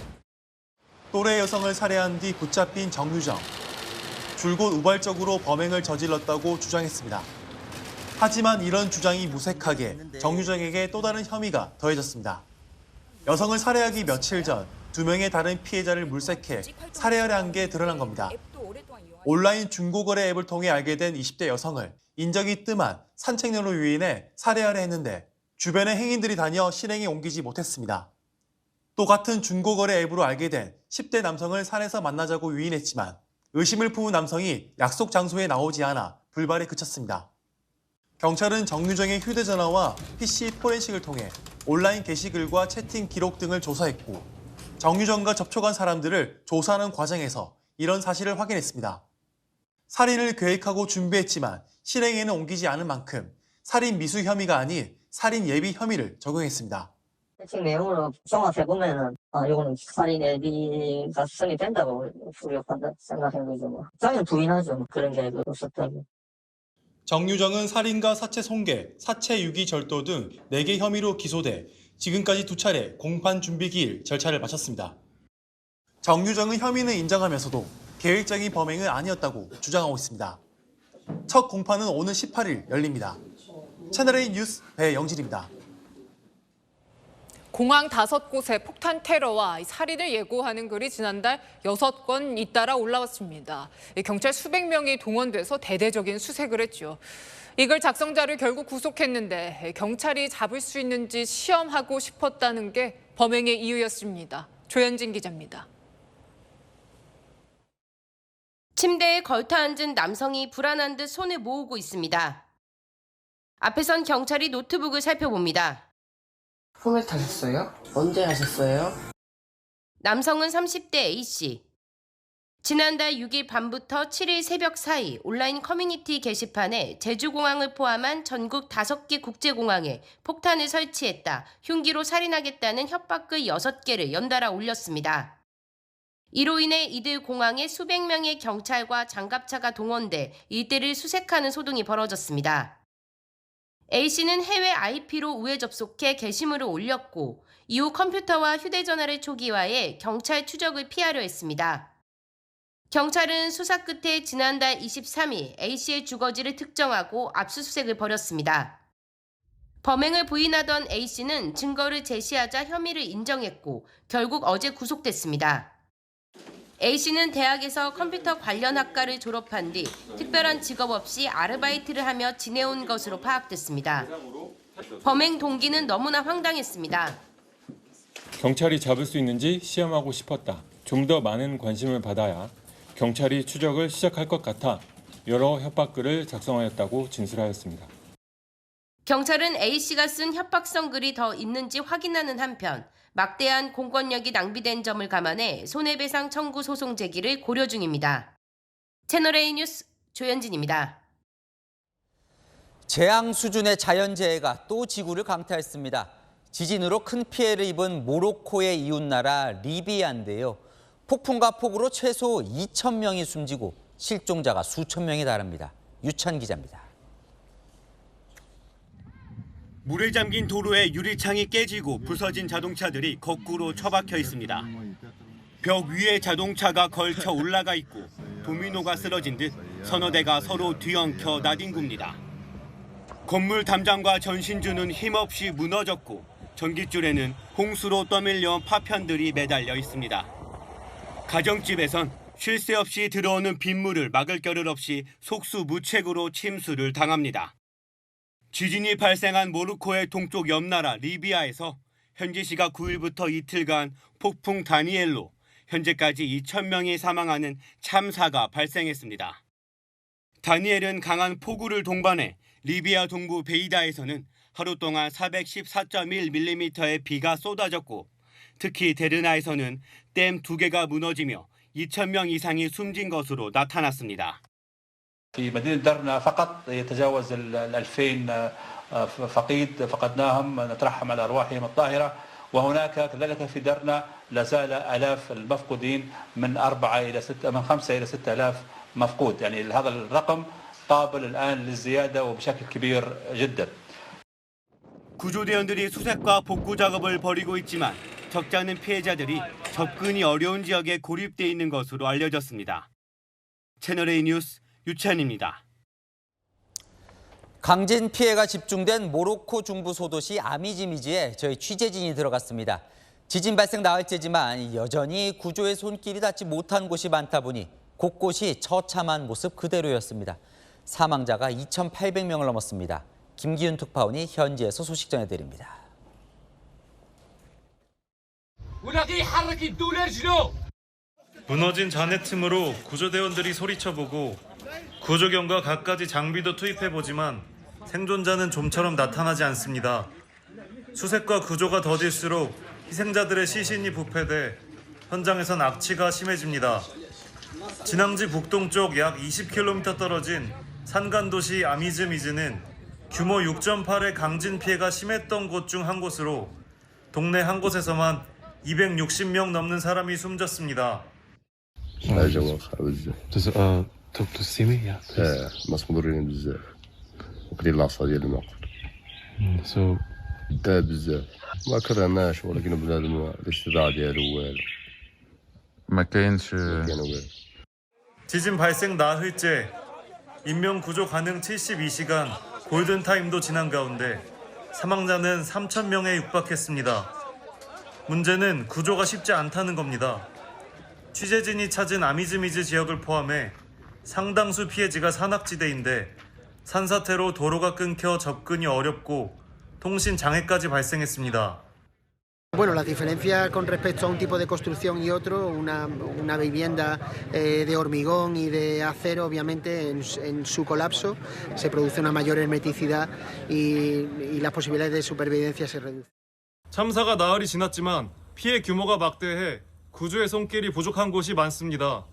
Speaker 10: 또래 여성을 살해한 뒤 붙잡힌 정유정. 줄곧 우발적으로 범행을 저질렀다고 주장했습니다. 하지만 이런 주장이 무색하게 정유정에게 또 다른 혐의가 더해졌습니다. 여성을 살해하기 며칠 전 2명의 다른 피해자를 물색해 살해하려 한 게 드러난 겁니다. 온라인 중고거래 앱을 통해 알게 된 20대 여성을 인적이 뜸한 산책로로 유인해 살해하려 했는데 주변에 행인들이 다녀 실행에 옮기지 못했습니다. 또 같은 중고거래 앱으로 알게 된 10대 남성을 산에서 만나자고 유인했지만 의심을 품은 남성이 약속 장소에 나오지 않아 불발에 그쳤습니다. 경찰은 정유정의 휴대전화와 PC 포렌식을 통해 온라인 게시글과 채팅 기록 등을 조사했고 정유정과 접촉한 사람들을 조사하는 과정에서 이런 사실을 확인했습니다. 살인을 계획하고 준비했지만 실행에는 옮기지 않은 만큼 살인 미수 혐의가 아닌 살인 예비 혐의를 적용했습니다.
Speaker 2: 채팅 내용으로 종합해보면은 이거는 살인 예비가 수성이 된다고 우리가 생각한 거죠. 당연히 부인하죠. 그런 게 없었다고.
Speaker 10: 정유정은 살인과 사체 손괴, 사체 유기 절도 등 4개 혐의로 기소돼 지금까지 2차례 공판 준비 기일 절차를 마쳤습니다. 정유정은 혐의는 인정하면서도 계획적인 범행은 아니었다고 주장하고 있습니다. 첫 공판은 오는 18일 열립니다. 채널A 뉴스 배영진입니다.
Speaker 20: 공항 5곳의 폭탄 테러와 살인을 예고하는 글이 지난달 6건 잇따라 올라왔습니다. 경찰 수백 명이 동원돼서 대대적인 수색을 했죠. 이 글 작성자를 결국 구속했는데 경찰이 잡을 수 있는지 시험하고 싶었다는 게 범행의 이유였습니다. 조현진 기자입니다.
Speaker 11: 침대에 걸터앉은 남성이 불안한 듯 손을 모으고 있습니다. 앞에선 경찰이 노트북을 살펴봅니다.
Speaker 2: 폰을 타셨어요? 언제 하셨어요?
Speaker 11: 남성은 30대 A씨. 지난달 6일 밤부터 7일 새벽 사이 온라인 커뮤니티 게시판에 제주공항을 포함한 전국 5개 국제공항에 폭탄을 설치했다, 흉기로 살인하겠다는 협박글 6개를 연달아 올렸습니다. 이로 인해 이들 공항에 수백 명의 경찰과 장갑차가 동원돼 일대를 수색하는 소동이 벌어졌습니다. A씨는 해외 IP로 우회 접속해 게시물을 올렸고 이후 컴퓨터와 휴대전화를 초기화해 경찰 추적을 피하려 했습니다. 경찰은 수사 끝에 지난달 23일 A씨의 주거지를 특정하고 압수수색을 벌였습니다. 범행을 부인하던 A씨는 증거를 제시하자 혐의를 인정했고 결국 어제 구속됐습니다. A씨는 대학에서 컴퓨터 관련 학과를 졸업한 뒤 특별한 직업 없이 아르바이트를 하며 지내온 것으로 파악됐습니다. 범행 동기는 너무나 황당했습니다.
Speaker 12: 경찰이 잡을 수 있는지 시험하고 싶었다. 좀 더 많은 관심을 받아야 경찰이 추적을 시작할 것 같아 여러 협박글을 작성하였다고 진술하였습니다.
Speaker 11: 경찰은 A씨가 쓴 협박성 글이 더 있는지 확인하는 한편 막대한 공권력이 낭비된 점을 감안해 손해배상 청구 소송 제기를 고려 중입니다. 채널A 뉴스 조현진입니다.
Speaker 1: 재앙 수준의 자연재해가 또 지구를 강타했습니다. 지진으로 큰 피해를 입은 모로코의 이웃나라 리비아인데요. 폭풍과 폭우로 최소 2천 명이 숨지고 실종자가 수천 명에 달합니다. 유찬 기자입니다.
Speaker 13: 물에 잠긴 도로에 유리창이 깨지고 부서진 자동차들이 거꾸로 처박혀 있습니다. 벽 위에 자동차가 걸쳐 올라가 있고 도미노가 쓰러진 듯 서너 대가 서로 뒤엉켜 나뒹굽니다. 건물 담장과 전신주는 힘없이 무너졌고 전깃줄에는 홍수로 떠밀려 파편들이 매달려 있습니다. 가정집에선 쉴 새 없이 들어오는 빗물을 막을 겨를 없이 속수무책으로 침수를 당합니다. 지진이 발생한 모로코의 동쪽 옆나라 리비아에서 현지 시각 9일부터 이틀간 폭풍 다니엘로 현재까지 2,000명이 사망하는 참사가 발생했습니다. 다니엘은 강한 폭우를 동반해 리비아 동부 베이다에서는 하루 동안 414.1mm의 비가 쏟아졌고 특히 데르나에서는 댐 2개가 무너지며 2,000명 이상이 숨진 것으로 나타났습니다.
Speaker 14: في مدينة درنا فقط يتجاوز 2000 فقيد فقدناهم نترحم على أرواحهم الطاهرة وهناك كذلك في درنا لا زال آلاف المفقودين من 5 إلى 6,000 مفقود يعني هذا الرقم قابل الآن للزيادة وبشكل كبير جدا.
Speaker 13: 구조대원들이 수색과 복구 작업을 벌이고 있지만 적지 않은 피해자들이 접근이 어려운 지역에 고립돼 있는 것으로 알려졌습니다. 채널A 뉴스 유찬입니다.
Speaker 1: 강진 피해가 집중된 모로코 중부 소도시 아미지미지에 저희 취재진이 들어갔습니다. 지진 발생 나흘째지만 여전히 구조의 손길이 닿지 못한 곳이 많다 보니 곳곳이 처참한 모습 그대로였습니다. 사망자가 2,800명을 넘었습니다. 김기훈 특파원이 현지에서 소식 전해드립니다.
Speaker 33: 무너진 잔해 틈으로 구조대원들이 소리쳐보고 구조경과 갖가지 장비도 투입해보지만 생존자는 좀처럼 나타나지 않습니다. 수색과 구조가 더딜수록 희생자들의 시신이 부패돼 현장에선 악취가 심해집니다. 진앙지 북동쪽 약 20km 떨어진 산간도시 아미즈미즈는 규모 6.8의 강진 피해가 심했던 곳 중 한 곳으로 동네 한 곳에서만 260명 넘는 사람이 숨졌습니다.
Speaker 15: تقسيمية
Speaker 28: مصبورين بزاف وقليل العصا ديال الموقف بزاف ما كرهناش ولكن بنادم الاستطاعة ديالو والو
Speaker 15: ما كاينش
Speaker 33: 지진 발생 나흘째 인명 구조 가능 72시간 골든타임도 지난 가운데 사망자는 3,000명에 육박했습니다. 문제는 구조가 쉽지 않다는 겁니다. 취재진이 찾은 아미즈미즈 지역을 포함해 상당수 피해지가 산악지대인데 산사태로 도로가 끊겨 접근이 어렵고 통신 장애까지 발생했습니다.
Speaker 16: Bueno, la diferencia con respecto a un tipo de construcción y otro, una vivienda de hormigón y de acero, obviamente en su colapso se produce una mayor hermeticidad y las posibilidades de supervivencia se reducen.
Speaker 33: 참사가 나흘이 지났지만 피해 규모가 막대해 구조의 손길이 부족한 곳이 많습니다.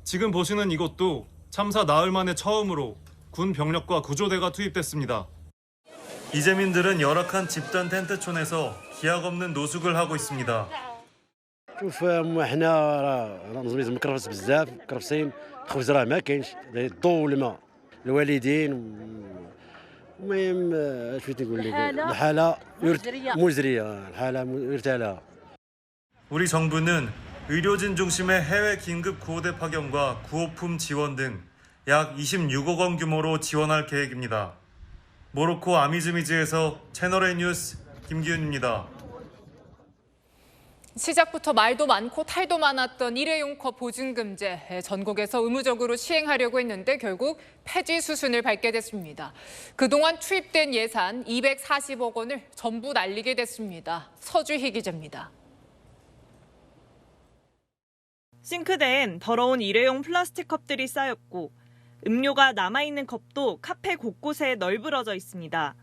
Speaker 33: 지금 보시는 이곳도 참사 나흘 만에 처음으로 군 병력과 구조대가 투입됐습니다. 이재민들은 열악한 집단 텐트촌에서 기약 없는 노숙을 하고 있습니다.
Speaker 15: شوف احنا راه نظام مكرفس بزاف مكرفسين الخبز راه ما كاينش الضوء والماء الوالدين المهم شو تقول لك الحاله مزريه الحاله ارتالها.
Speaker 33: 우리 정부는 의료진 중심의 해외 긴급 구호대 파견과 구호품 지원 등 약 26억 원 규모로 지원할 계획입니다. 모로코 아미즈미즈에서 채널A 뉴스 김기훈입니다.
Speaker 20: 시작부터 말도 많고 탈도 많았던 일회용컵 보증금제, 전국에서 의무적으로 시행하려고 했는데 결국 폐지 수순을 밟게 됐습니다. 그동안 투입된 예산 240억 원을 전부 날리게 됐습니다. 서주희 기자입니다.
Speaker 4: 싱크대엔 더러운 일회용 플라스틱 컵들이 쌓였고 음료가 남아있는 컵도 카페 곳곳에 널브러져 있습니다.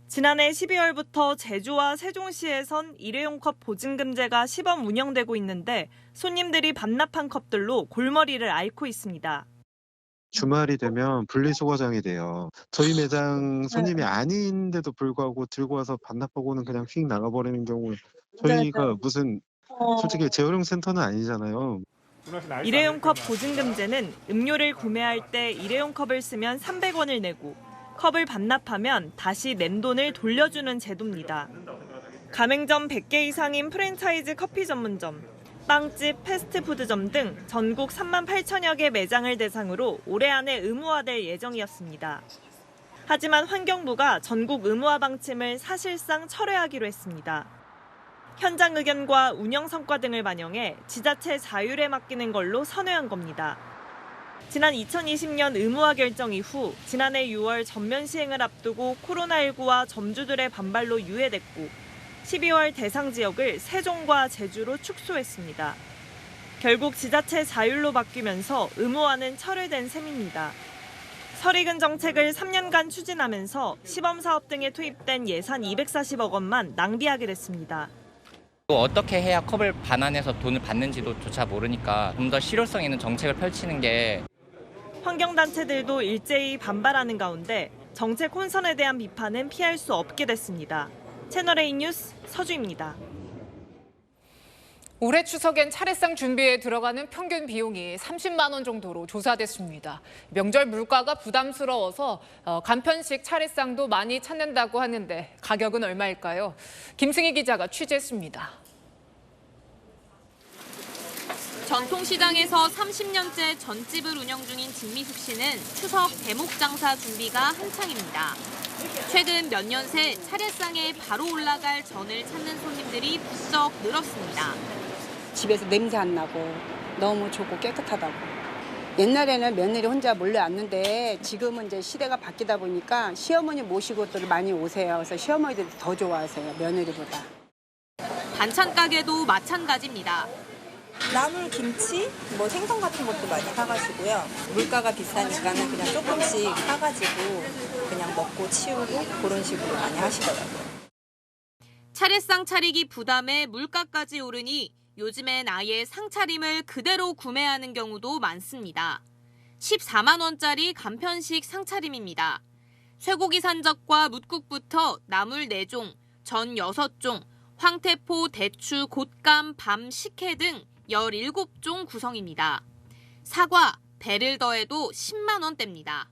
Speaker 4: 지난해 12월부터 제주와 세종시에선 일회용컵 보증금제가 시범 운영되고 있는데 손님들이 반납한 컵들로 골머리를 앓고 있습니다.
Speaker 6: 주말이 되면 분리수거장이 돼요. 저희 매장 손님이 아닌데도 불구하고 들고 와서 반납하고는 그냥 휙 나가버리는 경우 저희가 무슨 솔직히 재활용 센터는 아니잖아요.
Speaker 4: 일회용컵 보증금제는 음료를 구매할 때 일회용컵을 쓰면 300원을 내고 컵을 반납하면 다시 낸 돈을 돌려주는 제도입니다. 가맹점 100개 이상인 프랜차이즈 커피 전문점, 빵집, 패스트푸드점 등 전국 3만 8천여 개 매장을 대상으로 올해 안에 의무화될 예정이었습니다. 하지만 환경부가 전국 의무화 방침을 사실상 철회하기로 했습니다. 현장 의견과 운영 성과 등을 반영해 지자체 자율에 맡기는 걸로 선회한 겁니다. 지난 2020년 의무화 결정 이후 지난해 6월 전면 시행을 앞두고 코로나19와 점주들의 반발로 유예됐고 12월 대상 지역을 세종과 제주로 축소했습니다. 결국 지자체 자율로 바뀌면서 의무화는 철회된 셈입니다. 설익은 정책을 3년간 추진하면서 시범사업 등에 투입된 예산 240억 원만 낭비하게 됐습니다.
Speaker 7: 어떻게 해야 컵을 반환해서 돈을 받는지도 조차 모르니까 좀 더 실효성 있는 정책을 펼치는 게.
Speaker 4: 환경단체들도 일제히 반발하는 가운데 정책 혼선에 대한 비판은 피할 수 없게 됐습니다. 채널A 뉴스 서주입니다.
Speaker 20: 올해 추석엔 차례상 준비에 들어가는 평균 비용이 30만 원 정도로 조사됐습니다. 명절 물가가 부담스러워서 간편식 차례상도 많이 찾는다고 하는데 가격은 얼마일까요? 김승희 기자가 취재했습니다.
Speaker 17: 전통시장에서 30년째 전집을 운영 중인 진미숙 씨는 추석 대목 장사 준비가 한창입니다. 최근 몇 년 새 차례상에 바로 올라갈 전을 찾는 손님들이 부쩍 늘었습니다.
Speaker 18: 집에서 냄새 안 나고 너무 좋고 깨끗하다고. 옛날에는 며느리 혼자 몰래 왔는데 지금은 이제 시대가 바뀌다 보니까 시어머니 모시고들 많이 오세요. 그래서 시어머니들이 더 좋아하세요, 며느리보다.
Speaker 17: 반찬 가게도 마찬가지입니다.
Speaker 19: 나물, 김치, 뭐 생선 같은 것도 많이 사가시고요. 물가가 비싸니까는 그냥 조금씩 사가지고 그냥 먹고 치우고 그런 식으로 많이 하시더라고요.
Speaker 17: 차례상 차리기 부담에 물가까지 오르니 요즘엔 아예 상차림을 그대로 구매하는 경우도 많습니다. 14만 원짜리 간편식 상차림입니다. 쇠고기 산적과 뭇국부터 나물 4종, 전 6종, 황태포, 대추, 곶감, 밤, 식혜 등 17종 구성입니다. 사과, 배를 더해도 10만 원대입니다.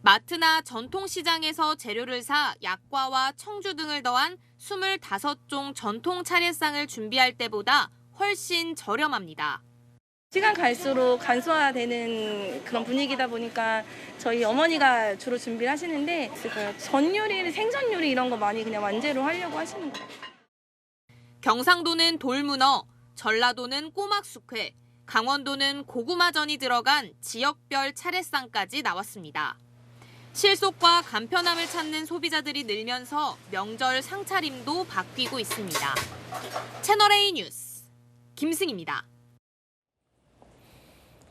Speaker 17: 마트나 전통시장에서 재료를 사 약과와 청주 등을 더한 25종 전통 차례상을 준비할 때보다 훨씬 저렴합니다.
Speaker 21: 시간 갈수록 간소화되는 그런 분위기다 보니까 저희 어머니가 주로 준비를 하시는데 전 요리, 생선 요리 이런 거 많이 그냥 완제로 하려고 하시는 거예요.
Speaker 17: 경상도는 돌문어, 전라도는 꼬막숙회, 강원도는 고구마전이 들어간 지역별 차례상까지 나왔습니다. 실속과 간편함을 찾는 소비자들이 늘면서 명절 상차림도 바뀌고 있습니다. 채널A 뉴스 김승희입니다.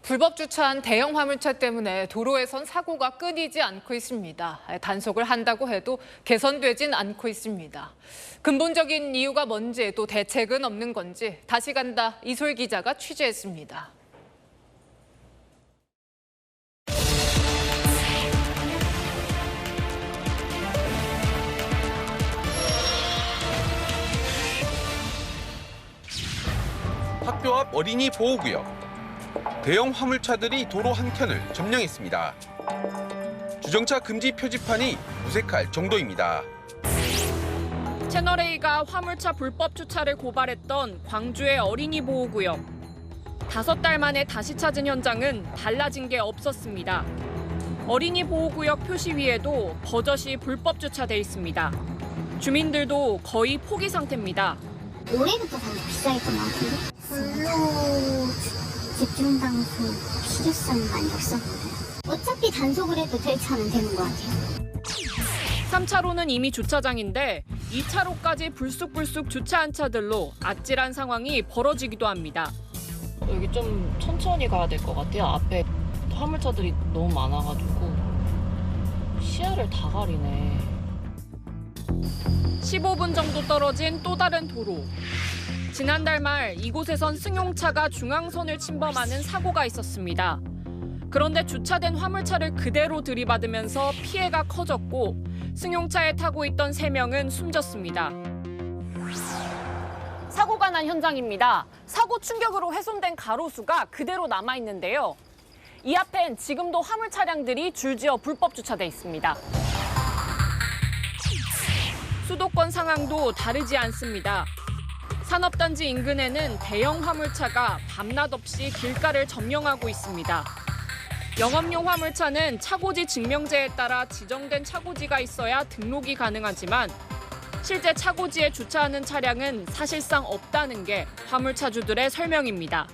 Speaker 20: 불법 주차한 대형 화물차 때문에 도로에선 사고가 끊이지 않고 있습니다. 단속을 한다고 해도 개선되진 않고 있습니다. 근본적인 이유가 뭔지 또 대책은 없는 건지 다시 간다 이솔 기자가 취재했습니다.
Speaker 22: 학교 앞 어린이 보호구역. 대형 화물차들이 도로 한켠을 점령했습니다. 주정차 금지 표지판이 무색할 정도입니다.
Speaker 29: 채널A가 화물차 불법 주차를 고발했던 광주의 어린이 보호구역. 5달 만에 다시 찾은 현장은 달라진 게 없었습니다. 어린이 보호구역 표시 위에도 버젓이 불법 주차돼 있습니다. 주민들도 거의 포기 상태입니다.
Speaker 3: 올해부터 다 비싸겠던 것 같은데 근로 집중 장소 필요성은 많이 없어 보여요. 어차피 단속을 해도 대처하면 되는 것 같아요.
Speaker 29: 3차로는 이미 주차장인데 2차로까지 불쑥불쑥 주차한 차들로 아찔한 상황이 벌어지기도 합니다.
Speaker 5: 여기 좀 천천히 가야 될 것 같아요. 앞에 화물차들이 너무 많아가지고 시야를 다 가리네.
Speaker 29: 15분 정도 떨어진 또 다른 도로. 지난달 말 이곳에선 승용차가 중앙선을 침범하는 사고가 있었습니다. 그런데 주차된 화물차를 그대로 들이받으면서 피해가 커졌고 승용차에 타고 있던 3명은 숨졌습니다. 사고가 난 현장입니다. 사고 충격으로 훼손된 가로수가 그대로 남아있는데요. 이 앞엔 지금도 화물 차량들이 줄지어 불법 주차돼 있습니다. 수도권 상황도 다르지 않습니다. 산업단지 인근에는 대형 화물차가 밤낮 없이 길가를 점령하고 있습니다. 영업용 화물차는 차고지 증명제에 따라 지정된 차고지가 있어야 등록이 가능하지만 실제 차고지에 주차하는 차량은 사실상 없다는 게 화물차주들의 설명입니다.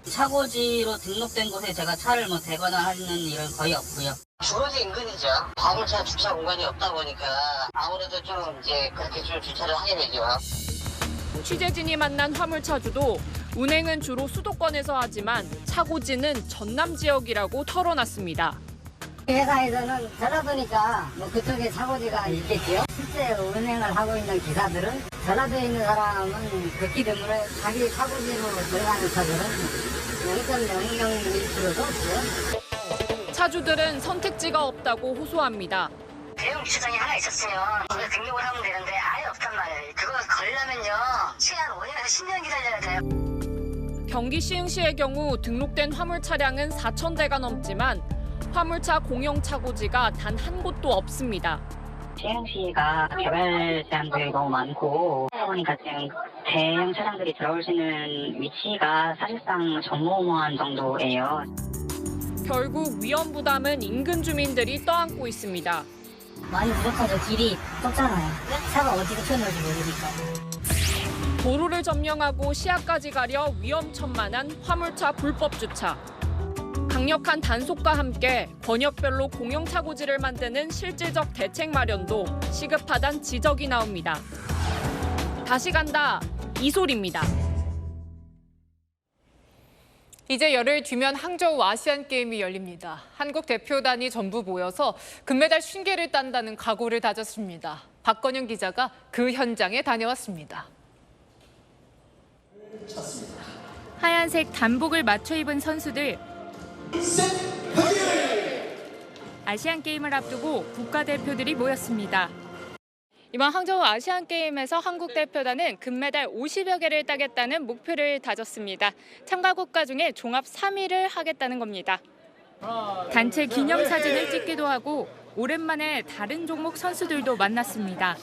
Speaker 2: 차고지로 등록된 곳에 제가 차를 대거나 하는 일은 거의 없고요. 주거지 인근이죠. 화물차 주차 공간이 없다 보니까 아무래도 좀 그렇게 좀 주차를 하게 되죠.
Speaker 29: 취재진이 만난 화물차주도 운행은 주로 수도권에서 하지만 차고지는 전남 지역이라고 털어놨습니다.
Speaker 8: 회사에서는 전라도니까 그쪽에 차고지가 있겠지요. 실제 운행을 하고 있는 기사들은 전라도에 있는 사람은 그렇기 때문에 자기 차고지로 들어가는 차들은 0.001%도 없어요.
Speaker 29: 차주들은 선택지가 없다고 호소합니다.
Speaker 8: 대형 주차장이 하나 있었어요. 거기서 등록을 하면 되는데 아예 없단 말이에요. 그거 걸려면요 최한 5년에서 10년 기다려야 돼요.
Speaker 29: 경기 시흥시의 경우 등록된 화물 차량은 4,000대가 넘지만 화물차 공영 차고지가 단 한 곳도 없습니다.
Speaker 2: 시흥시가 개발 제한들이 너무 많고 그러다 보니까 지금 대형 차량들이 들어올 수 있는 위치가 사실상 전무후무한 정도예요.
Speaker 29: 결국 위험 부담은 인근 주민들이 떠안고 있습니다.
Speaker 8: 많이 부족하죠. 길이 좁잖아요. 차가 어디서 튀어나올지 모르니까.
Speaker 29: 도로를 점령하고 시야까지 가려 위험천만한 화물차 불법 주차. 강력한 단속과 함께 번역별로 공영 차고지를 만드는 실질적 대책 마련도 시급하다는 지적이 나옵니다. 다시 간다, 이소리입니다.
Speaker 20: 이제 열흘 뒤면 항저우 아시안게임이 열립니다. 한국 대표단이 전부 모여서 금메달 50개를 딴다는 각오를 다졌습니다. 박건영 기자가 그 현장에 다녀왔습니다.
Speaker 9: 하얀색 단복을 맞춰 입은 선수들. 아시안게임을 앞두고 국가대표들이 모였습니다. 이번 항저우 아시안게임에서 한국 대표단은 금메달 50여 개를 따겠다는 목표를 다졌습니다. 참가 국가 중에 종합 3위를 하겠다는 겁니다. 단체 기념사진을 찍기도 하고 오랜만에 다른 종목 선수들도 만났습니다.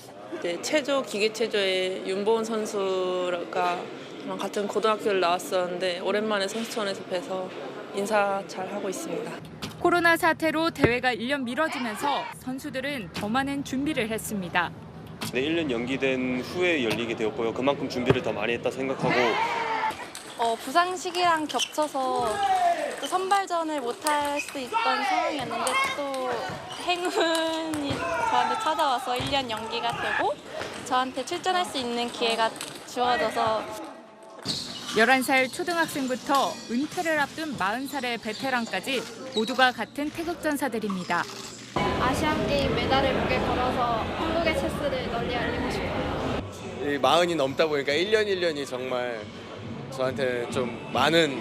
Speaker 19: 체조, 기계체조의 윤보은 선수가 저랑 같은 고등학교를 나왔었는데 오랜만에 선수촌에서 뵈서 인사 잘 하고 있습니다.
Speaker 9: 코로나 사태로 대회가 1년 미뤄지면서 선수들은 더 많은 준비를 했습니다.
Speaker 10: 네, 1년 연기된 후에 열리게 되었고요. 그만큼 준비를 더 많이 했다 생각하고
Speaker 21: 부상 시기랑 겹쳐서 또 선발전을 못할 수도 있던 상황이었는데 또 행운이 저한테 찾아와서 1년 연기가 되고 저한테 출전할 수 있는 기회가 주어져서
Speaker 9: 11살 초등학생부터 은퇴를 앞둔 40살의 베테랑까지 모두가 같은 태극전사들입니다.
Speaker 21: 아시안게임 메달을 목에 걸어서 한국의 체스를 널리 알리고 싶어요.
Speaker 23: 40이 넘다 보니까 1년이 정말 저한테는 좀 많은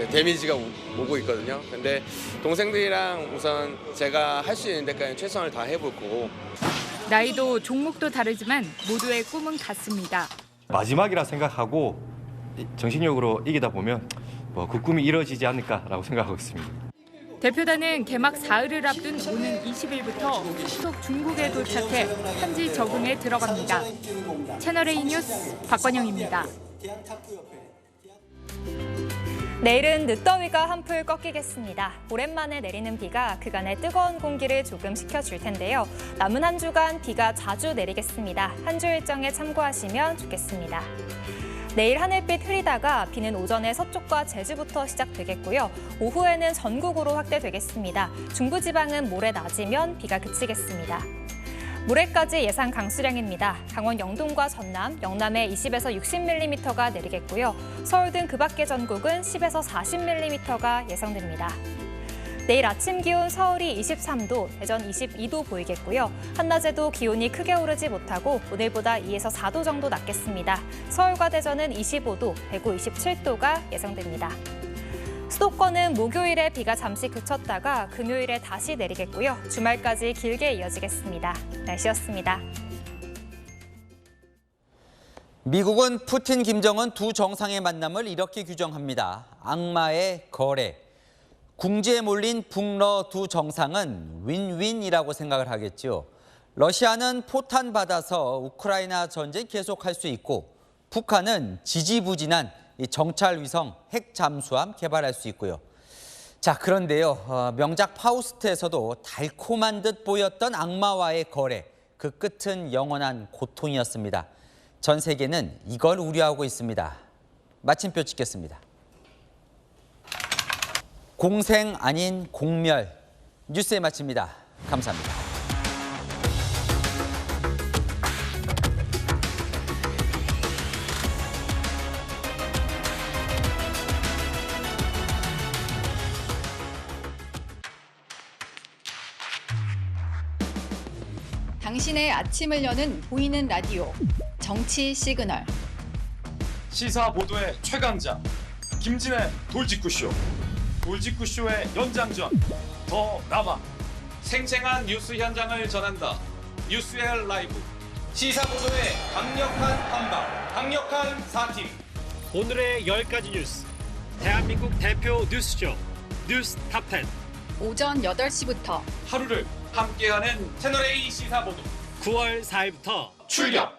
Speaker 23: 데미지가 오고 있거든요. 근데 동생들이랑 우선 제가 할 수 있는 데까지 최선을 다 해볼 거고.
Speaker 9: 나이도 종목도 다르지만 모두의 꿈은 같습니다.
Speaker 24: 마지막이라 생각하고 정신력으로 이기다 보면 그 꿈이 이루어지지 않을까라고 생각하고 있습니다.
Speaker 9: 대표단은 개막 사흘을 앞둔 오는 20일부터 속속 중국에 도착해 현지 적응에 들어갑니다. 채널A 뉴스 박건영입니다.
Speaker 1: 내일은 늦더위가 한풀 꺾이겠습니다. 오랜만에 내리는 비가 그간의 뜨거운 공기를 조금 식혀줄 텐데요. 남은 한 주간 비가 자주 내리겠습니다. 한 주 일정에 참고하시면 좋겠습니다. 내일 하늘빛 흐리다가 비는 오전에 서쪽과 제주부터 시작되겠고요. 오후에는 전국으로 확대되겠습니다. 중부지방은 모레 낮이면 비가 그치겠습니다. 모레까지 예상 강수량입니다. 강원 영동과 전남, 영남에 20에서 60mm가 내리겠고요. 서울 등 그 밖의 전국은 10에서 40mm가 예상됩니다. 내일 아침 기온 서울이 23도, 대전 22도 보이겠고요. 한낮에도 기온이 크게 오르지 못하고 오늘보다 2에서 4도 정도 낮겠습니다. 서울과 대전은 25도, 대구 27도가 예상됩니다. 수도권은 목요일에 비가 잠시 그쳤다가 금요일에 다시 내리겠고요. 주말까지 길게 이어지겠습니다. 날씨였습니다.
Speaker 11: 미국은 푸틴, 김정은 두 정상의 만남을 이렇게 규정합니다. 악마의 거래. 궁지에 몰린 북러 두 정상은 윈윈이라고 생각을 하겠죠. 러시아는 포탄 받아서 우크라이나 전쟁 계속할 수 있고 북한은 지지부진한 이 정찰 위성 핵 잠수함 개발할 수 있고요. 자, 그런데요. 명작 파우스트에서도 달콤한 듯 보였던 악마와의 거래. 그 끝은 영원한 고통이었습니다. 전 세계는 이걸 우려하고 있습니다. 마침표 찍겠습니다. 공생 아닌 공멸. 뉴스에 마칩니다. 감사합니다.
Speaker 12: 당신의 아침을 여는 보이는 라디오 정치 시그널.
Speaker 13: 시사 보도의 최강자 김진애 돌직구쇼. 돌직구쇼의 연장전 더 남아. 생생한 뉴스 현장을 전한다. 뉴스엘 라이브. 시사 보도의 강력한 한방, 강력한 4팀.
Speaker 14: 오늘의 10가지 뉴스. 대한민국 대표 뉴스쇼 뉴스 탑10.
Speaker 12: 오전 8시부터
Speaker 13: 하루를 함께하는 채널A 시사 보도.
Speaker 14: 9월 4일부터
Speaker 13: 출격!